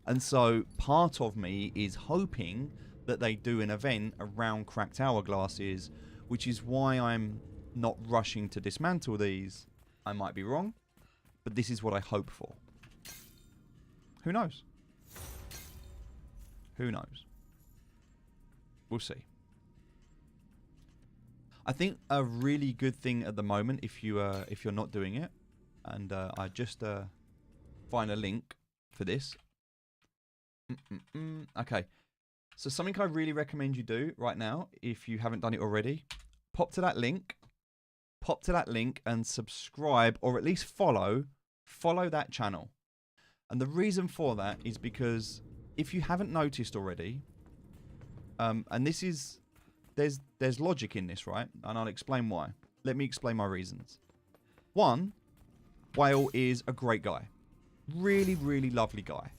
And so part of me is hoping that they do an event around cracked hourglasses, which is why I'm not rushing to dismantle these. I might be wrong, but this is what I hope for. Who knows? Who knows? We'll see. I think a really good thing at the moment, if you're not doing it, and I just find a link for this. Okay, so something I really recommend you do right now, if you haven't done it already, pop to that link and subscribe, or at least follow that channel. And the reason for that is because if you haven't noticed already, and this is, there's logic in this, right? And I'll explain why. Let me explain my reasons. One, Whale is a great guy. Really, really lovely guy.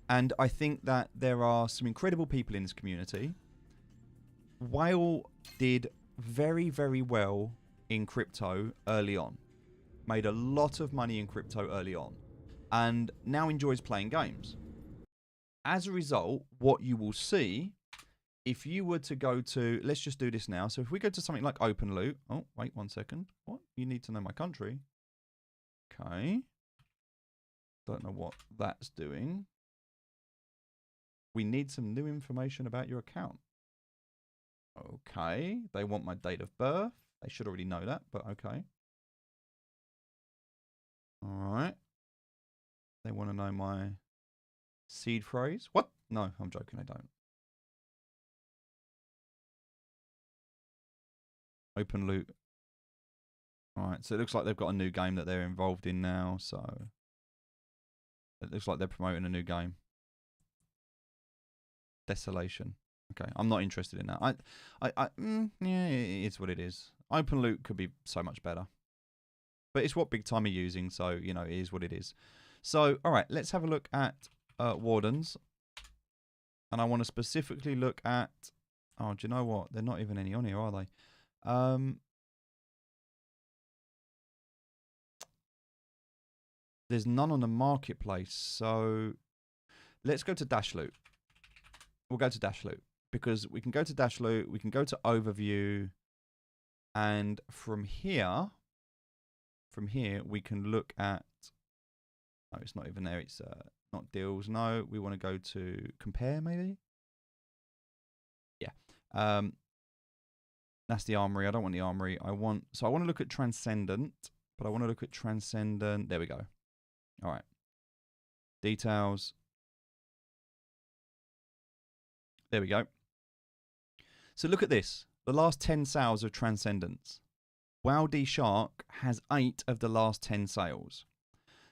And I think that there are some incredible people in this community. Whale did very, very well in crypto early on. Made a lot of money in crypto early on. And now enjoys playing games. As a result, what you will see, if you were to go to, let's just do this now. So if we go to something like Open Loot. Oh, wait 1 second. What? You need to know my country. Okay. Don't know what that's doing. We need some new information about your account. Okay. They want my date of birth. They should already know that, but okay. All right. They want to know my seed phrase. What? No, I'm joking. They don't. Open Loot. All right, so it looks like they've got a new game that they're involved in now. So it looks like they're promoting a new game. Desolation. Okay, I'm not interested in that. Yeah, it is what it is. Open loot could be so much better, but it's what BIGTIME are using, so you know it is what it is. So, all right, let's have a look at Wardens, and I want to specifically look at. Oh, do you know what? They're not even any on here, are they? There's none on the marketplace, so let's go to Dashloot. We'll go to Dashloot because we can go to Dashloot, we can go to Overview, and from here we can look at. No, it's not even there. It's not deals. No, we want to go to Compare, maybe. Yeah. That's the Armory. I don't want the Armory. I want to look at Transcendent, but I want to look at Transcendent. There we go. All right. Details. There we go. So look at this. The last 10 sales of Transcendence. WowD Shark has 8 of the last 10 sales.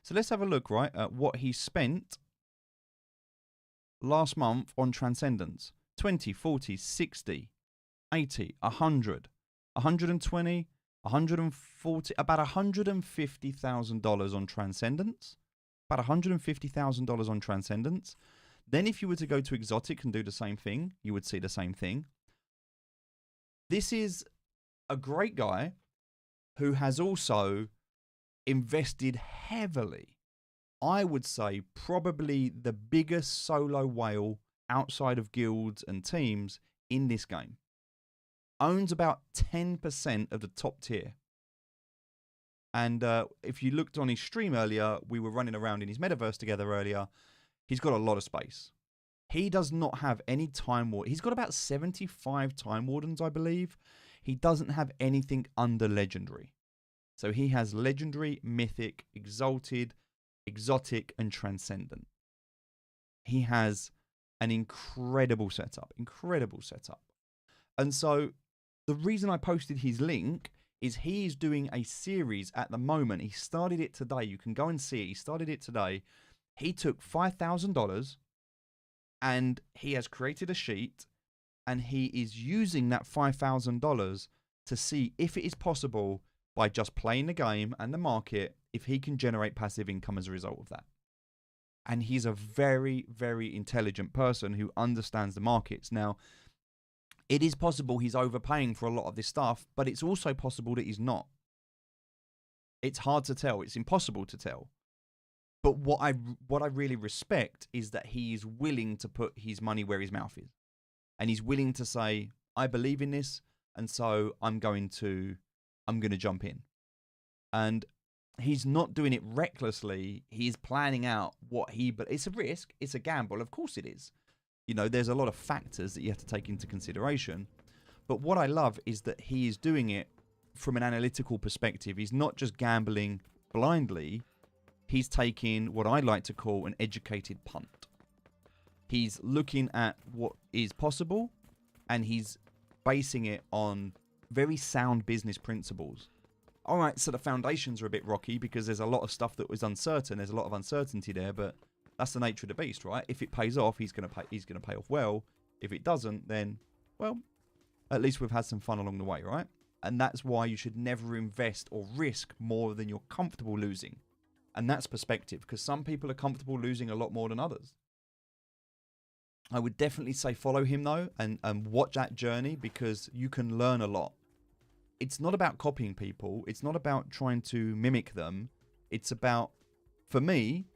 So let's have a look, right, at what he spent last month on Transcendence. 20, 40, 60, 80, 100, 120, 140, about $150,000 on Transcendence. About $150,000 on Transcendence. Then if you were to go to Exotic and do the same thing, you would see the same thing. This is a great guy who has also invested heavily. I would say probably the biggest solo whale outside of guilds and teams in this game. Owns about 10% of the top tier. And if you looked on his stream earlier, we were running around in his metaverse together earlier. He's got a lot of space. He does not have any time warden. He's got about 75 time wardens, I believe. He doesn't have anything under legendary. So he has legendary, mythic, exalted, exotic, and transcendent. He has an incredible setup. Incredible setup. And so the reason I posted his link is he is doing a series at the moment. He started it today. You can go and see it. He started it today. He took $5,000 and he has created a sheet and he is using that $5,000 to see if it is possible by just playing the game and the market, if he can generate passive income as a result of that. And he's a very, very intelligent person who understands the markets. Now, it is possible he's overpaying for a lot of this stuff, but it's also possible that he's not. It's hard to tell. It's impossible to tell. But what I really respect is that he is willing to put his money where his mouth is. And he's willing to say, I believe in this, and so I'm going to jump in. And he's not doing it recklessly. He's planning out but it's a risk, it's a gamble, of course it is. You know, there's a lot of factors that you have to take into consideration. But what I love is that he is doing it from an analytical perspective. He's not just gambling blindly. He's taking what I like to call an educated punt. He's looking at what is possible and he's basing it on very sound business principles. All right, so the foundations are a bit rocky because there's a lot of stuff that was uncertain. There's a lot of uncertainty there, but that's the nature of the beast, right? If it pays off, he's going to pay off well. If it doesn't, then, well, at least we've had some fun along the way, right? And that's why you should never invest or risk more than you're comfortable losing. And that's perspective, because some people are comfortable losing a lot more than others. I would definitely say follow him, though, and watch that journey, because you can learn a lot. It's not about copying people. It's not about trying to mimic them. It's about, for me,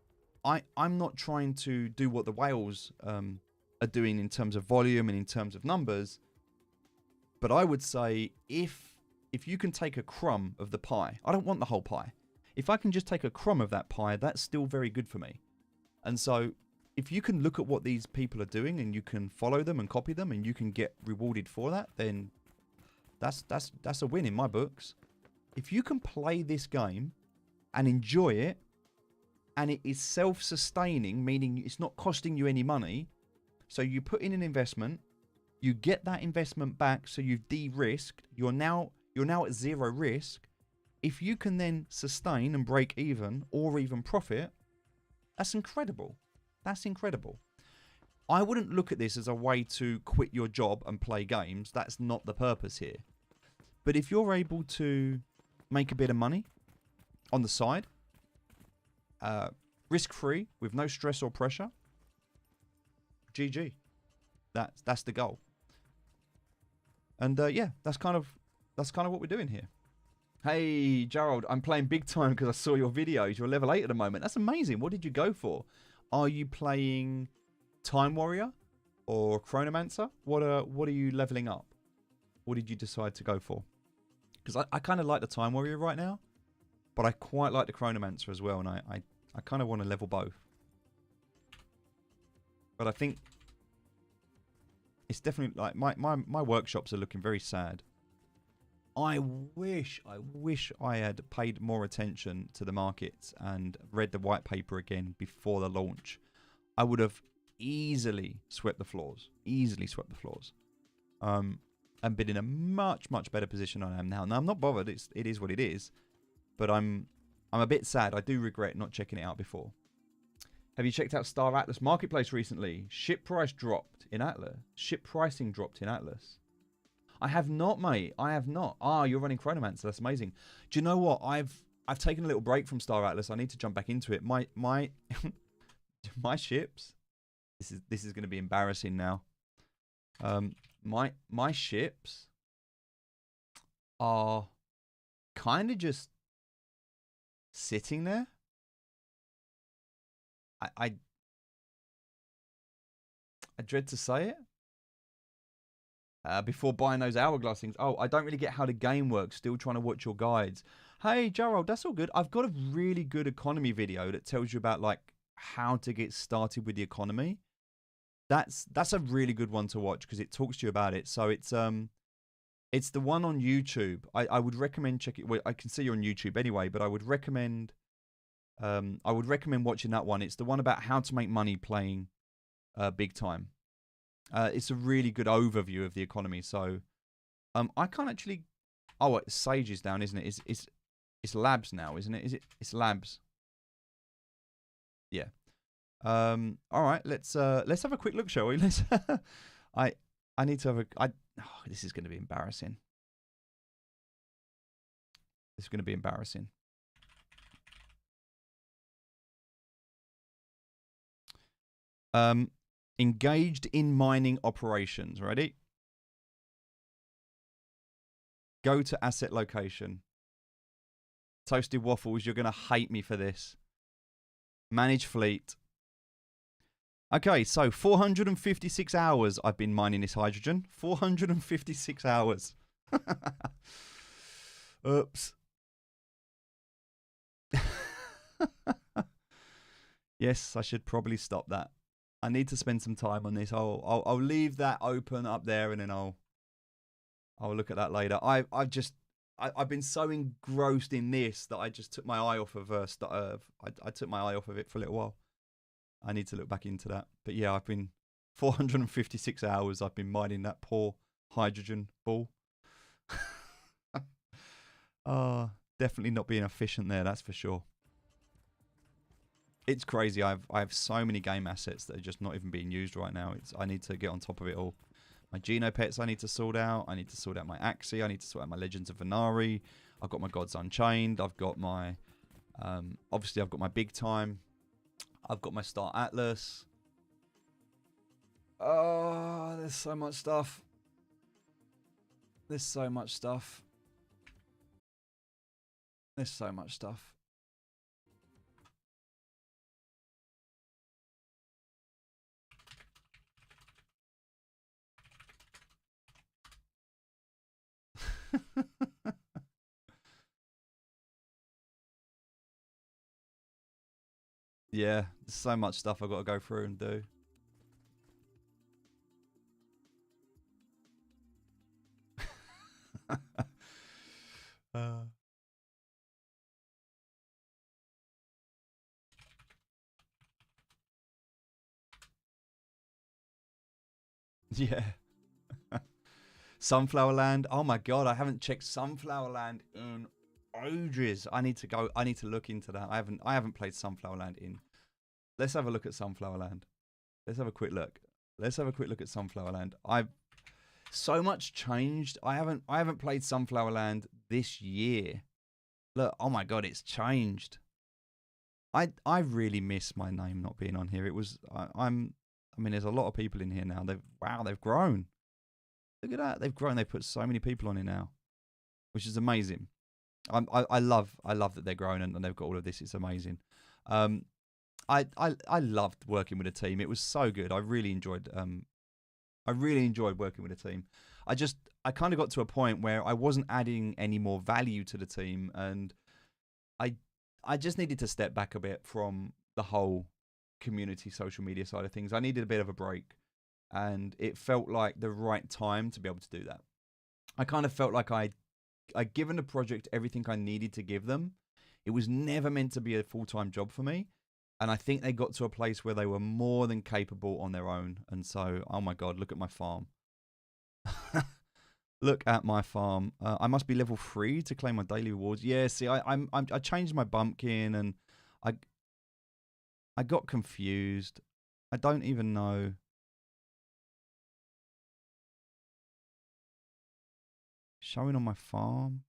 I'm not trying to do what the whales are doing in terms of volume and in terms of numbers. But I would say if you can take a crumb of the pie, I don't want the whole pie. If I can just take a crumb of that pie, that's still very good for me. And so if you can look at what these people are doing and you can follow them and copy them and you can get rewarded for that, then that's a win in my books. If you can play this game and enjoy it, and it is self-sustaining, meaning it's not costing you any money, so you put in an investment, you get that investment back, so you've de-risked, you're now at zero risk. if you can then sustain and break even or even profit, that's incredible. That's incredible. I wouldn't look at this as a way to quit your job and play games. That's not the purpose here. But if you're able to make a bit of money on the side, risk-free, with no stress or pressure, GG. That's the goal. And yeah, that's kind of what we're doing here. Hey, Gerald, I'm playing big time because I saw your videos. You're level 8 at the moment. That's amazing. What did you go for? Are you playing Time Warrior or Chronomancer? What are you leveling up? What did you decide to go for? Because I kind of like the Time Warrior right now, but I quite like the Chronomancer as well, and I kind of want to level both. But I think it's definitely like my workshops are looking very sad. I wish I had paid more attention to the markets and read the white paper again before the launch. I would have easily swept the floors. And been in a much better position than I am now. Now I'm not bothered. It is what it is. But I'm a bit sad. I do regret not checking it out before. Have you checked out Star Atlas Marketplace recently? Ship pricing dropped in Atlas. I have not, mate. I have not. Ah, you're running Chronomancer. That's amazing. Do you know what? I've taken a little break from Star Atlas. I need to jump back into it. My my ships. This is going to be embarrassing now. My ships are kind of just sitting there. I dread to say it. Before buying those hourglass things. Oh, I don't really get how the game works. Still trying to watch your guides. Hey, Gerald, that's all good. I've got a really good economy video that tells you about like how to get started with the economy. That's a really good one to watch because it talks to you about it. So it's the one on YouTube. I would recommend checking. Well, I can see you're on YouTube anyway, but I would recommend watching that one. It's the one about how to make money playing big time. It's a really good overview of the economy. So I can't actually. Oh, Sage is down, isn't it? It's Labs now, isn't it? It's Labs. Yeah. All right, let's have a quick look, shall we? Let's. I need to have a. This is going to be embarrassing. This is going to be embarrassing. Engaged in mining operations. Ready? Go to asset location. Toasted Waffles, you're going to hate me for this. Manage fleet. Okay, so 456 hours I've been mining this hydrogen. 456 hours. Oops. Yes, I should probably stop that. I need to spend some time on this. I'll leave that open up there, and then I'll look at that later. I've been so engrossed in this that I just took my eye off of I took my eye off of it for a little while. I need to look back into that. But yeah, I've been 456 hours. I've been mining that poor hydrogen ball. Definitely not being efficient there. That's for sure. It's crazy. I have so many game assets that are just not even being used right now. I need to get on top of it all. My Geno pets I need to sort out. I need to sort out my Axie. I need to sort out my Legends of Venari. I've got my Gods Unchained. I've got my obviously I've got my Big Time. I've got my Star Atlas. Oh, there's so much stuff. There's so much stuff. There's so much stuff. Yeah, there's so much stuff I've got to go through and do. Yeah. Sunflower Land. Oh my god, I haven't checked Sunflower Land in Odries. I need to go. I need to look into that. I haven't played Sunflower Land in. Let's have a look at Sunflower Land. Let's have a quick look. Let's have a quick look at Sunflower Land. So much changed. I haven't played Sunflower Land this year. Look, oh my god, it's changed. I really miss my name not being on here. It was I mean, there's a lot of people in here now. They've grown. Look at that. They've grown. They put so many people on here now, which is amazing. I love that they're grown and they've got all of this. It's amazing. I loved working with a team. It was so good. I really enjoyed working with a team. I kind of got to a point where I wasn't adding any more value to the team, and I just needed to step back a bit from the whole community social media side of things. I needed a bit of a break, and it felt like the right time to be able to do that. I kind of felt like I'd given the project everything I needed to give them. It was never meant to be a full-time job for me. And I think they got to a place where they were more than capable on their own. And so, oh my God, look at my farm. Look at my farm. I must be level 3 to claim my daily rewards. Yeah, see, I changed my bumpkin and I got confused. I don't even know. Showing on my farm.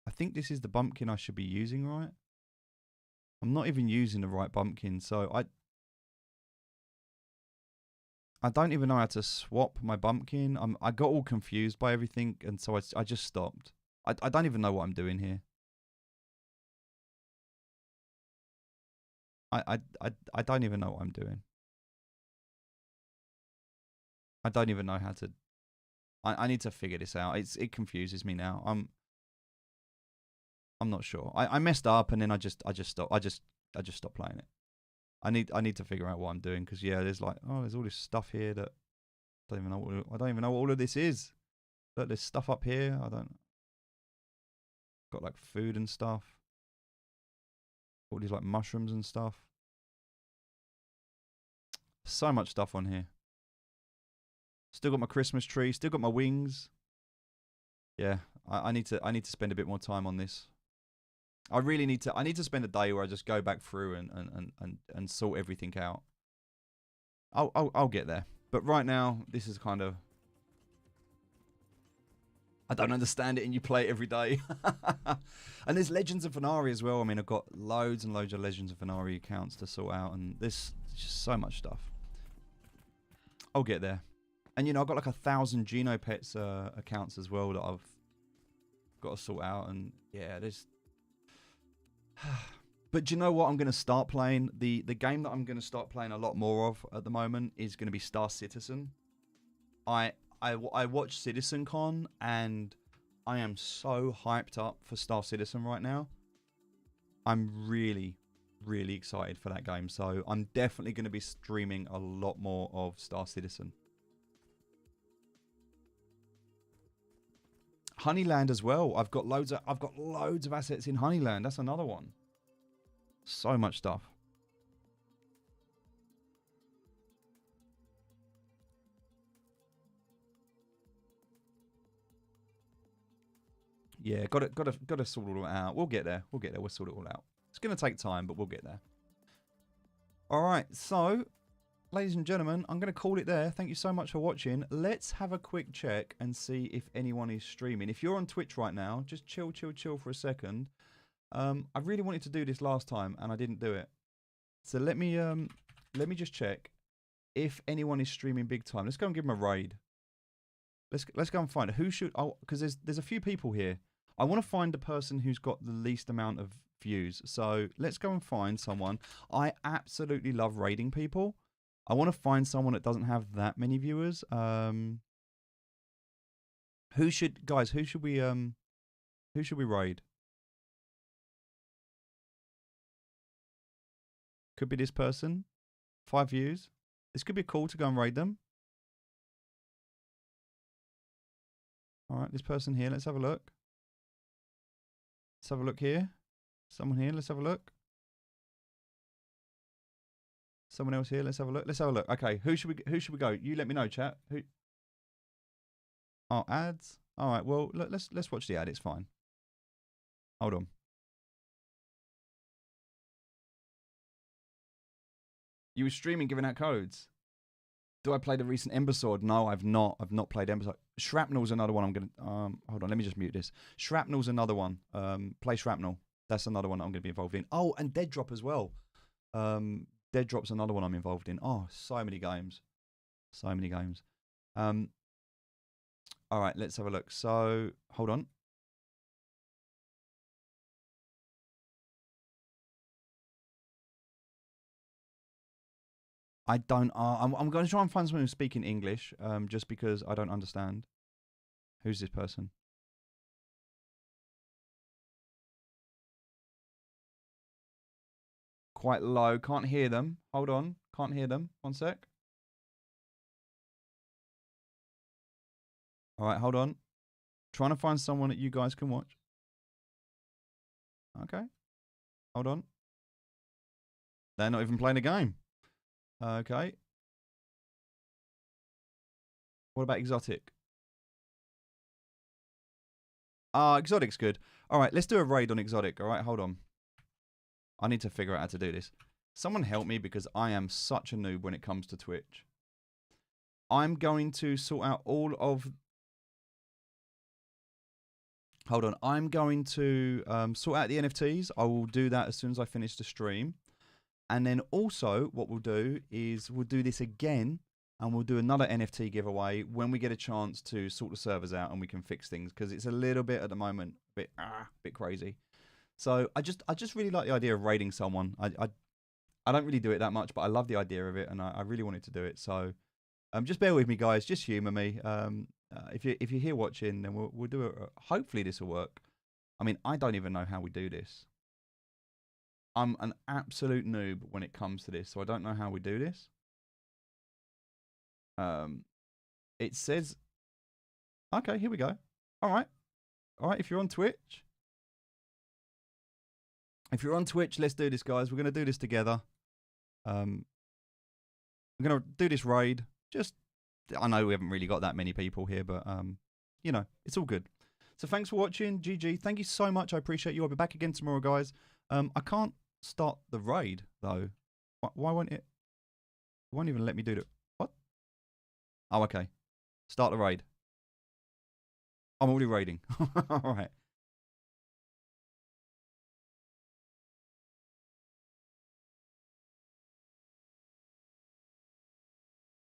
I think this is the bumpkin I should be using, right? I'm not even using the right bumpkin, so I don't even know how to swap my bumpkin. I got all confused by everything, and so I just stopped. I don't even know what I'm doing here. I don't even know what I'm doing. I don't even know how to. I need to figure this out. It confuses me now. I'm not sure. I messed up and then I just stopped. I just stopped playing it. I need to figure out what I'm doing, because yeah, there's all this stuff here that I don't even know what all of this is. Look, there's stuff up here. Got like food and stuff. All these like mushrooms and stuff. So much stuff on here. Still got my Christmas tree. Still got my wings. Yeah, I need to spend a bit more time on this. I really need to. I need to spend a day where I just go back through and sort everything out. I'll get there. But right now, this is kind of. I don't understand it, and you play it every day. And there's Legends of Fenari as well. I mean, I've got loads and loads of Legends of Fenari accounts to sort out, and there's just so much stuff. I'll get there. And, you know, I've got like 1,000 Genopets accounts as well that I've got to sort out. And, yeah, there's... But do you know what I'm going to start playing? The game that I'm going to start playing a lot more of at the moment is going to be Star Citizen. I watched CitizenCon, and I am so hyped up for Star Citizen right now. I'm really, really excited for that game. So I'm definitely going to be streaming a lot more of Star Citizen. Honeyland as well. I've got loads of assets in Honeyland. That's another one. So much stuff. Yeah, got to sort it all out. We'll get there. We'll get there. We'll sort it all out. It's going to take time, but we'll get there. All right. So, ladies and gentlemen, I'm going to call it there. Thank you so much for watching. Let's have a quick check and see if anyone is streaming. If you're on Twitch right now, just chill for a second. I really wanted to do this last time and I didn't do it. So let me just check if anyone is streaming big time. Let's go and give them a raid. Let's go and find it. Who should? Oh, because there's a few people here. I want to find the person who's got the least amount of views. So let's go and find someone. I absolutely love raiding people. I want to find someone that doesn't have that many viewers. Who should we raid? Could be this person. 5 views. This could be cool to go and raid them. All right, this person here. Let's have a look. Let's have a look here. Someone here. Let's have a look. Someone else here. Let's have a look. Let's have a look. Okay, who should we go? You let me know, chat. Who? Oh, ads. All right. Well, let's watch the ad. It's fine. Hold on. You were streaming giving out codes. Do I play the recent Ember Sword? No, I've not. I've not played Ember Sword. Shrapnel's another one I'm going to... hold on, let me just mute this. Shrapnel's another one. Play Shrapnel. That's another one I'm going to be involved in. Oh, and Dead Drop as well. Dead Drop's another one I'm involved in. Oh, so many games. So many games. All right, let's have a look. So, hold on. I don't... I'm going to try and find someone who's speaking English, just because I don't understand. Who's this person? Quite low. Can't hear them. Hold on. Can't hear them. One sec. All right, hold on. Trying to find someone that you guys can watch. Okay. Hold on. They're not even playing a game. Okay. What about Exotic? Exotic's good. All right, let's do a raid on Exotic. All right, hold on. I need to figure out how to do this. Someone help me because I am such a noob when it comes to Twitch. I'm going to sort out all of... Hold on. I'm going to sort out the NFTs. I will do that as soon as I finish the stream. And then also what we'll do is we'll do this again and we'll do another NFT giveaway when we get a chance to sort the servers out and we can fix things because it's a little bit at the moment, a bit crazy. So I just really like the idea of raiding someone. I don't really do it that much, but I love the idea of it and I really wanted to do it. So just bear with me, guys. Just humour me. If you're here watching, then we'll do it. Hopefully this will work. I mean, I don't even know how we do this. I'm an absolute noob when it comes to this, so I don't know how we do this. It says, okay, here we go. All right. If you're on Twitch. If you're on Twitch, let's do this, guys. We're going to do this together. We're going to do this raid. I know we haven't really got that many people here, but, you know, it's all good. So thanks for watching. GG. Thank you so much. I appreciate you. I'll be back again tomorrow, guys. I can't start the raid, though. Why won't it? It won't even let me do it. What? Oh, okay. Start the raid. I'm already raiding. All right.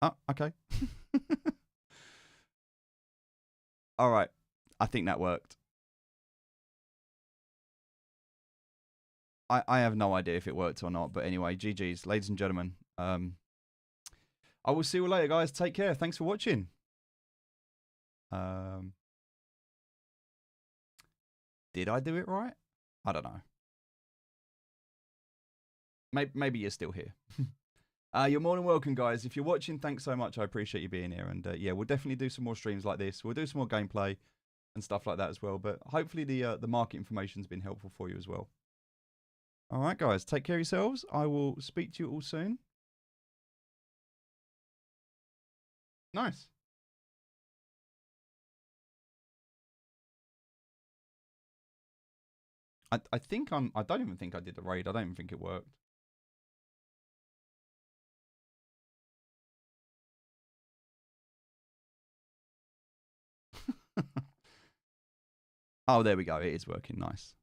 Oh, okay. All right. I think that worked. I have no idea if it worked or not, but anyway, GG's, ladies and gentlemen. I will see you later, guys. Take care. Thanks for watching. Did I do it right? I don't know. Maybe you're still here. You're more than welcome, guys. If you're watching, thanks so much. I appreciate you being here. And yeah, we'll definitely do some more streams like this. We'll do some more gameplay and stuff like that as well. But hopefully the market information's been helpful for you as well. All right, guys. Take care of yourselves. I will speak to you all soon. Nice. I think I don't even think I did the raid. I don't even think it worked. Oh, there we go. It is working. Nice.